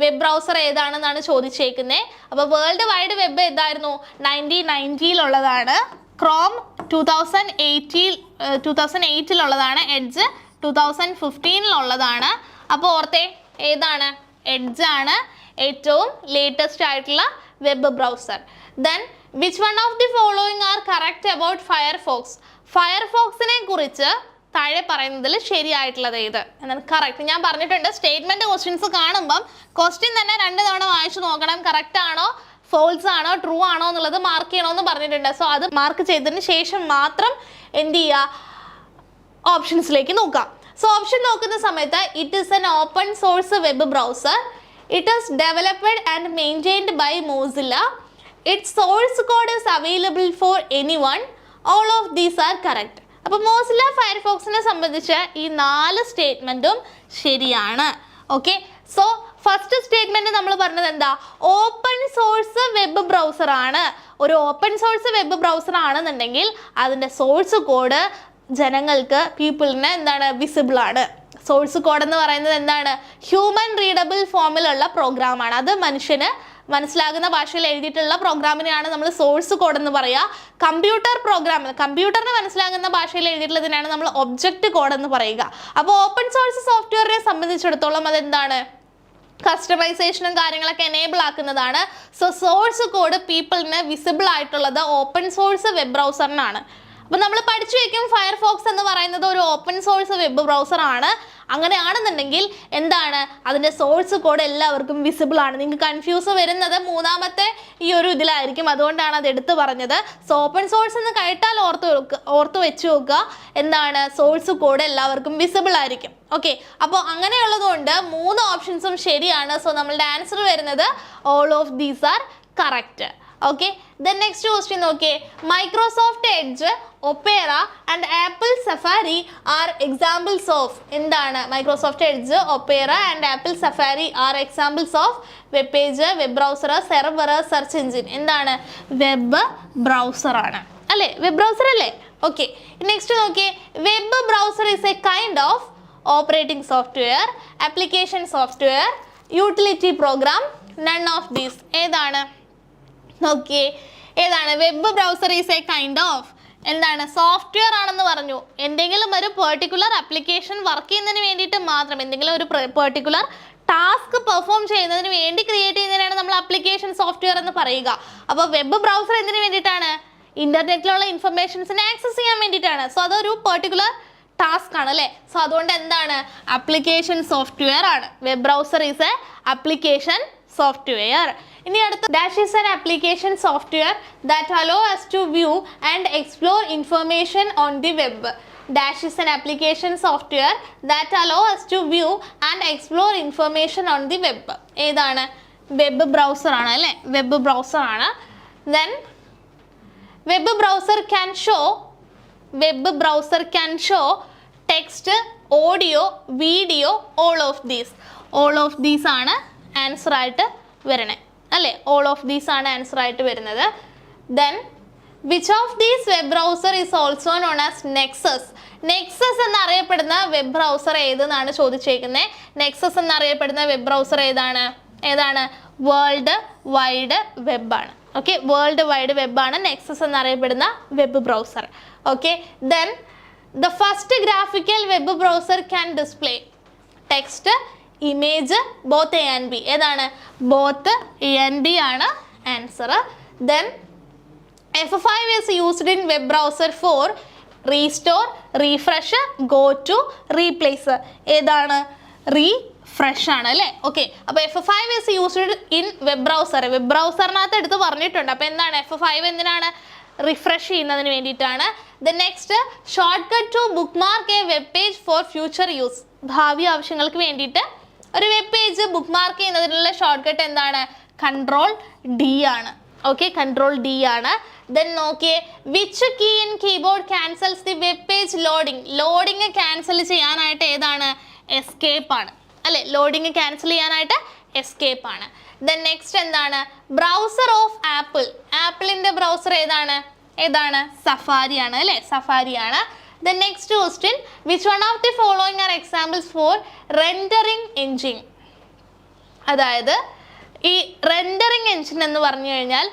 S1: വെബ് ബ്രൗസർ ഏതാണെന്നാണ് ചോദിച്ചേക്കുന്നത്. അപ്പോൾ വേൾഡ് വൈഡ് വെബ് ഏതായിരുന്നു? 1990 ക്രോം 2008 എഡ്ജ് 2015 അപ്പോൾ ഓർത്തേ, ഏതാണ്? എഡ്ജ് ആണ് ഏറ്റവും ലേറ്റസ്റ്റ് ആയിട്ടുള്ള web browser. Then which one of the following are correct about Firefox? ഫയർഫോക്സിനെ കുറിച്ച് താഴെ പറയുന്നതിൽ ശരിയായിട്ടുള്ളത് ഏത് എന്നാണ് കറക്റ്റ്? ഞാൻ പറഞ്ഞിട്ടുണ്ട്, സ്റ്റേറ്റ്മെന്റ് ക്വസ്റ്റ്യൻസ് കാണുമ്പം ക്വസ്റ്റ്യൻ തന്നെ 2 തവണ വായിച്ചു നോക്കണം. കറക്റ്റ് ആണോ, ഫോൾസ് ആണോ, ട്രൂ ആണോ എന്നുള്ളത് മാർക്ക് ചെയ്യണമെന്ന് പറഞ്ഞിട്ടുണ്ട്. സോ അത് മാർക്ക് ചെയ്തതിന് ശേഷം മാത്രം എന്ത് ചെയ്യുക? ഓപ്ഷൻസിലേക്ക് നോക്കാം. സോ ഓപ്ഷൻ നോക്കുന്ന സമയത്ത് it is an open source web browser, it is developed and maintained by Mozilla, its source code is available for anyone, all of these are correct. അപ്പോൾ മോസില്ല ഫയർഫോക്സിനെ സംബന്ധിച്ച് ഈ 4 സ്റ്റേറ്റ്മെൻറ്റും ശരിയാണ്. ഓക്കെ, സോ ഫസ്റ്റ് സ്റ്റേറ്റ്മെന്റ് നമ്മൾ പറഞ്ഞത് എന്താ? Open source web browser ആണ്. ഒരു ഓപ്പൺ സോഴ്സ് വെബ് ബ്രൗസർ ആണെന്നുണ്ടെങ്കിൽ അതിൻ്റെ സോഴ്സ് കോഡ് ജനങ്ങൾക്ക്, പീപ്പിളിന് എന്താണ്? വിസിബിൾ ആണ്. സോഴ്സ് കോഡ് എന്ന് പറയുന്നത് എന്താണ്? ഹ്യൂമൻ റീഡബിൾ ഫോമിലുള്ള പ്രോഗ്രാമാണ്. അത് മനുഷ്യന് മനസ്സിലാകുന്ന ഭാഷയിൽ എഴുതിയിട്ടുള്ള പ്രോഗ്രാമിനെയാണ് നമ്മൾ സോഴ്സ് കോഡ് എന്ന് പറയുക. കമ്പ്യൂട്ടർ പ്രോഗ്രാം, കമ്പ്യൂട്ടറിന് മനസ്സിലാകുന്ന ഭാഷയിൽ എഴുതിയിട്ടുള്ളതിനാണ് നമ്മൾ ഒബ്ജക്റ്റ് കോഡ് എന്ന് പറയുക. അപ്പോൾ ഓപ്പൺ സോഴ്സ് സോഫ്റ്റ്വെയറിനെ സംബന്ധിച്ചിടത്തോളം അതെന്താണ്? കസ്റ്റമൈസേഷനും കാര്യങ്ങളൊക്കെ എനേബിൾ ആക്കുന്നതാണ്. സോ സോഴ്സ് കോഡ് പീപ്പിളിന് വിസിബിൾ ആയിട്ടുള്ളത് ഓപ്പൺ സോഴ്സ് വെബ് ബ്രൗസറിനാണ്. അപ്പോൾ നമ്മൾ പഠിച്ചു വയ്ക്കും, ഫയർഫോക്സ് എന്ന് പറയുന്നത് ഒരു ഓപ്പൺ സോഴ്സ് വെബ് ബ്രൗസർ ആണ്. അങ്ങനെയാണെന്നുണ്ടെങ്കിൽ എന്താണ്? അതിൻ്റെ സോഴ്സ് കോഡ് എല്ലാവർക്കും വിസിബിൾ ആണ്. നിങ്ങൾക്ക് കൺഫ്യൂസ് വരുന്നത് മൂന്നാമത്തെ ഈ ഒരു ഇതിലായിരിക്കും, അതുകൊണ്ടാണ് അത് എടുത്തു പറഞ്ഞത്. സോ ഓപ്പൺ സോഴ്സ് എന്ന് കേട്ടാൽ ഓർത്ത് വെച്ച് നോക്കുക, എന്താണ്? സോഴ്സ് കോഡ് എല്ലാവർക്കും വിസിബിൾ ആയിരിക്കും. ഓക്കെ, അപ്പോൾ അങ്ങനെയുള്ളതുകൊണ്ട് 3 ഓപ്ഷൻസും ശരിയാണ്. സോ നമ്മളുടെ ആൻസർ വരുന്നത് all of these are correct. Okay, then next question നോക്കിയേ. Microsoft Edge, Opera and Apple Safari are examples of. എന്താണ്? Microsoft Edge, Opera and Apple Safari are examples of web page, web browser, server, search engine. എന്താണ്? Web browser ആണ് അല്ലേ? Web browser അല്ലേ? Okay, next നോക്കിയേ. Web browser is A kind of operating software, application software, utility program, none of these. ഏതാണ്? നോക്കിയേ, ഏതാണ്? Web browser is a kind of എന്താണ്? Software ആണെന്ന് പറഞ്ഞു. എന്തെങ്കിലും ഒരു പെർട്ടിക്കുലർ ആപ്ലിക്കേഷൻ വർക്ക് ചെയ്യുന്നതിന് വേണ്ടിയിട്ട് മാത്രം, എന്തെങ്കിലും ഒരു പെർട്ടിക്കുലർ ടാസ്ക് പെർഫോം ചെയ്യുന്നതിന് വേണ്ടി ക്രിയേറ്റ് ചെയ്യുന്നതിനാണ് നമ്മൾ ആപ്ലിക്കേഷൻ സോഫ്റ്റ്വെയർ എന്ന് പറയുക. അപ്പോൾ വെബ് ബ്രൗസർ എന്തിനു വേണ്ടിയിട്ടാണ്? ഇന്റർനെറ്റിലുള്ള ഇൻഫർമേഷൻസിനെ ആക്സസ് ചെയ്യാൻ വേണ്ടിയിട്ടാണ്. സോ അതൊരു പെർട്ടിക്കുലർ ടാസ്ക് ആണ് അല്ലേ? സോ അതുകൊണ്ട് എന്താണ്? ആപ്ലിക്കേഷൻ സോഫ്റ്റ്വെയർ ആണ്. Web browser is A application software. ഇനി അടുത്ത dash is an application software that hello us to view and explore information on the web. Dash is an application software that allow us to view and explore information on the web. ഏതാണ്? Web browser ആണ് അല്ലേ? Web browser ആണ്. Then web browser can show text, audio, video, all of these ആണ് answer ആയിട്ട് വരണേ അല്ലേ? All of these ആണ് answer ആയിട്ട് വരുന്നത്. Then which of these web browser is also known as Nexus. Nexus എന്നറിയപ്പെടുന്ന വെബ് ബ്രൗസർ ഏതെന്നാണ് ചോദിച്ചേക്കുന്നത്. നെക്സസ് എന്നറിയപ്പെടുന്ന വെബ് ബ്രൗസർ ഏതാണ്? വേൾഡ് വൈഡ് വെബാണ്. ഓക്കെ, വേൾഡ് വൈഡ് വെബാണ് നെക്സസ് എന്നറിയപ്പെടുന്ന web browser. Okay, then the first graphical web browser can display text, image, both A and B. ഏതാണ്? Both A and B ആണ് answer. Then F5 is used in web browser for restore, refresh, go to, replace. ഏതാണ്? Refresh ആണ് അല്ലേ? Okay, അപ്പോൾ F5 is used in web browser. Web ബ്രൗസറിനകത്ത് എടുത്ത് പറഞ്ഞിട്ടുണ്ട്. അപ്പോൾ എന്താണ് F5 എന്തിനാണ്? റിഫ്രഷ് ചെയ്യുന്നതിന് വേണ്ടിയിട്ടാണ്. The next shortcut to bookmark a web page for future use. ഭാവി ആവശ്യങ്ങൾക്ക് വേണ്ടിയിട്ട് ഒരു വെബ് പേജ് ബുക്ക് മാർക്ക് ചെയ്യുന്നതിനുള്ള ഷോർട്ട് കട്ട് എന്താണ്? Ctrl+D ആണ്. ഓക്കെ, Ctrl+D ആണ്. ദെൻ നോക്കിയേ, which key in keyboard cancels the web page loading. Loading cancel ചെയ്യാനായിട്ട് ഏതാണ്? എസ്കേപ്പ് ആണ് അല്ലേ? ലോഡിങ് ക്യാൻസൽ ചെയ്യാനായിട്ട് എസ്കേപ്പ് ആണ്. ദെൻ നെക്സ്റ്റ് എന്താണ്? Browser of Apple. ആപ്പിളിൻ്റെ ബ്രൗസർ ഏതാണ്? സഫാരി ആണ് അല്ലേ? സഫാരി ആണ്. Then next question, which one of the following are examples for rendering engine. അതായത് ഈ റെൻഡറിങ് എൻജിൻ എന്ന് പറഞ്ഞു കഴിഞ്ഞാൽ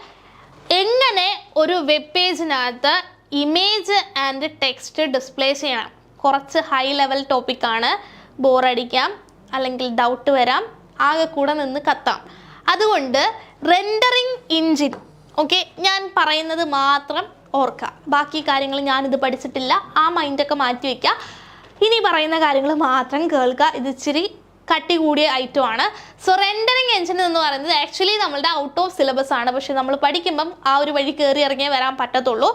S1: എങ്ങനെ ഒരു വെബ് പേജിനകത്ത് ഇമേജ് ആൻഡ് ടെക്സ്റ്റ് ഡിസ്പ്ലേ ചെയ്യണം. കുറച്ച് ഹൈ ലെവൽ ടോപ്പിക്കാണ്, ബോറടിക്കാം അല്ലെങ്കിൽ ഡൗട്ട് വരാം, ആകെ കൂടെ നിന്ന് കത്താം. അതുകൊണ്ട് റെൻഡറിങ് എൻജിൻ, ഓക്കെ, ഞാൻ പറയുന്നത് മാത്രം ഓർക്കുക. ബാക്കി കാര്യങ്ങൾ ഞാനിത് പഠിച്ചിട്ടില്ല, ആ മൈൻഡൊക്കെ മാറ്റി വയ്ക്കുക. ഇനി പറയുന്ന കാര്യങ്ങൾ മാത്രം കേൾക്കുക. ഇത് ഇച്ചിരി കട്ടി കൂടിയ ഐറ്റം ആണ്. സോ റെൻഡറിങ് എൻജിൻ എന്ന് പറയുന്നത് ആക്ച്വലി നമ്മളുടെ ഔട്ട് ഓഫ് സിലബസ് ആണ്. പക്ഷെ നമ്മൾ പഠിക്കുമ്പം ആ ഒരു വഴി കയറി ഇറങ്ങിയേ വരാൻ പറ്റത്തുള്ളൂ.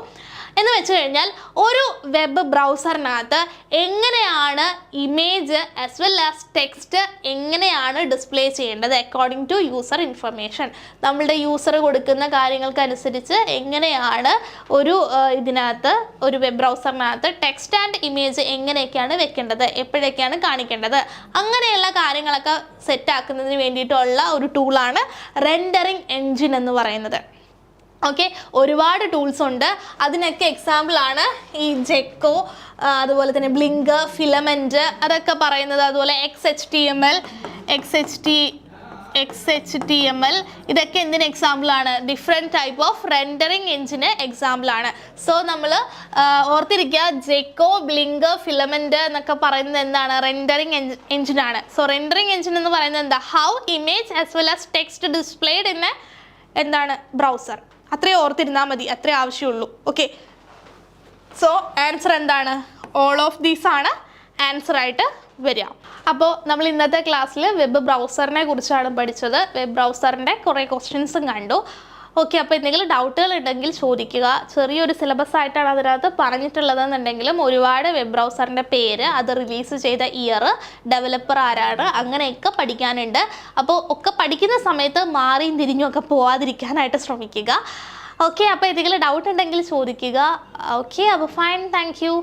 S1: എന്ന് വെച്ച് കഴിഞ്ഞാൽ ഒരു വെബ് ബ്രൗസറിനകത്ത് എങ്ങനെയാണ് image as well as text എങ്ങനെയാണ് ഡിസ്പ്ലേ ചെയ്യേണ്ടത് അക്കോർഡിംഗ് ടു യൂസർ ഇൻഫർമേഷൻ. നമ്മളുടെ യൂസർ കൊടുക്കുന്ന കാര്യങ്ങൾക്കനുസരിച്ച് എങ്ങനെയാണ് ഒരു ഇതിനകത്ത് ഒരു വെബ് ബ്രൗസറിനകത്ത് ടെക്സ്റ്റ് ആൻഡ് ഇമേജ് എങ്ങനെയൊക്കെയാണ് വെക്കേണ്ടത്, എപ്പോഴൊക്കെയാണ് കാണിക്കേണ്ടത്, അങ്ങനെയുള്ള കാര്യങ്ങളൊക്കെ സെറ്റാക്കുന്നതിന് വേണ്ടിയിട്ടുള്ള ഒരു ടൂളാണ് റെൻഡറിങ് എൻജിൻ എന്ന് പറയുന്നത്. ഓക്കെ, ഒരുപാട് ടൂൾസ് ഉണ്ട്. അതിനൊക്കെ എക്സാമ്പിളാണ് ഈ ജെക്കോ, അതുപോലെ തന്നെ ബ്ലിങ്ക്, ഫിലമെൻറ്റ്, അതൊക്കെ പറയുന്നത്. അതുപോലെ XHTML ഇതൊക്കെ എന്തിന് എക്സാമ്പിളാണ്? ഡിഫറെൻറ്റ് ടൈപ്പ് ഓഫ് റെൻഡറിങ് എൻജിന് എക്സാമ്പിളാണ്. സോ നമ്മൾ ഓർത്തിരിക്കുക, ജെക്കോ, ബ്ലിങ്ക്, ഫിലമെൻറ്റ് എന്നൊക്കെ പറയുന്നത് എന്താണ്? റെൻഡറിങ് എൻജിനാണ്. സോ റെൻഡറിങ് എൻജിൻ എന്ന് പറയുന്നത് എന്താ? How image as well as text displayed in എന്താണ്? ബ്രൗസർ. അത്രയും ഓർത്തിരുന്നാൽ മതി, അത്രേ ആവശ്യമുള്ളൂ. ഓക്കെ, സോ ആൻസർ എന്താണ്? ഓൾ ഓഫ് ദീസ് ആണ് ആൻസർ ആയിട്ട് വരിക. അപ്പോൾ നമ്മൾ ഇന്നത്തെ ക്ലാസ്സിൽ വെബ് ബ്രൗസറിനെ കുറിച്ചാണ് പഠിച്ചത്. വെബ് ബ്രൗസറിൻ്റെ കുറേ ക്വസ്റ്റ്യൻസും കണ്ടു. ഓക്കെ, അപ്പോൾ എന്തെങ്കിലും ഡൗട്ടുകൾ ഉണ്ടെങ്കിൽ ചോദിക്കുക. ചെറിയൊരു സിലബസ് ആയിട്ടാണ് അതിനകത്ത് പറഞ്ഞിട്ടുള്ളതെന്നുണ്ടെങ്കിലും ഒരുപാട് വെബ് ബ്രൗസറിൻ്റെ പേര്, അത് റിലീസ് ചെയ്ത ഇയർ, ഡെവലപ്പർ ആരാണ്, അങ്ങനെയൊക്കെ പഠിക്കാനുണ്ട്. അപ്പോൾ ഒക്കെ പഠിക്കുന്ന സമയത്ത് മാറിയും തിരിഞ്ഞും ഒക്കെ പോവാതിരിക്കാനായിട്ട് ശ്രമിക്കുക. ഓക്കെ, അപ്പോൾ എന്തെങ്കിലും ഡൗട്ട് ഉണ്ടെങ്കിൽ ചോദിക്കുക. ഓക്കെ, അപ്പോൾ ഫൈൻ, താങ്ക് യു.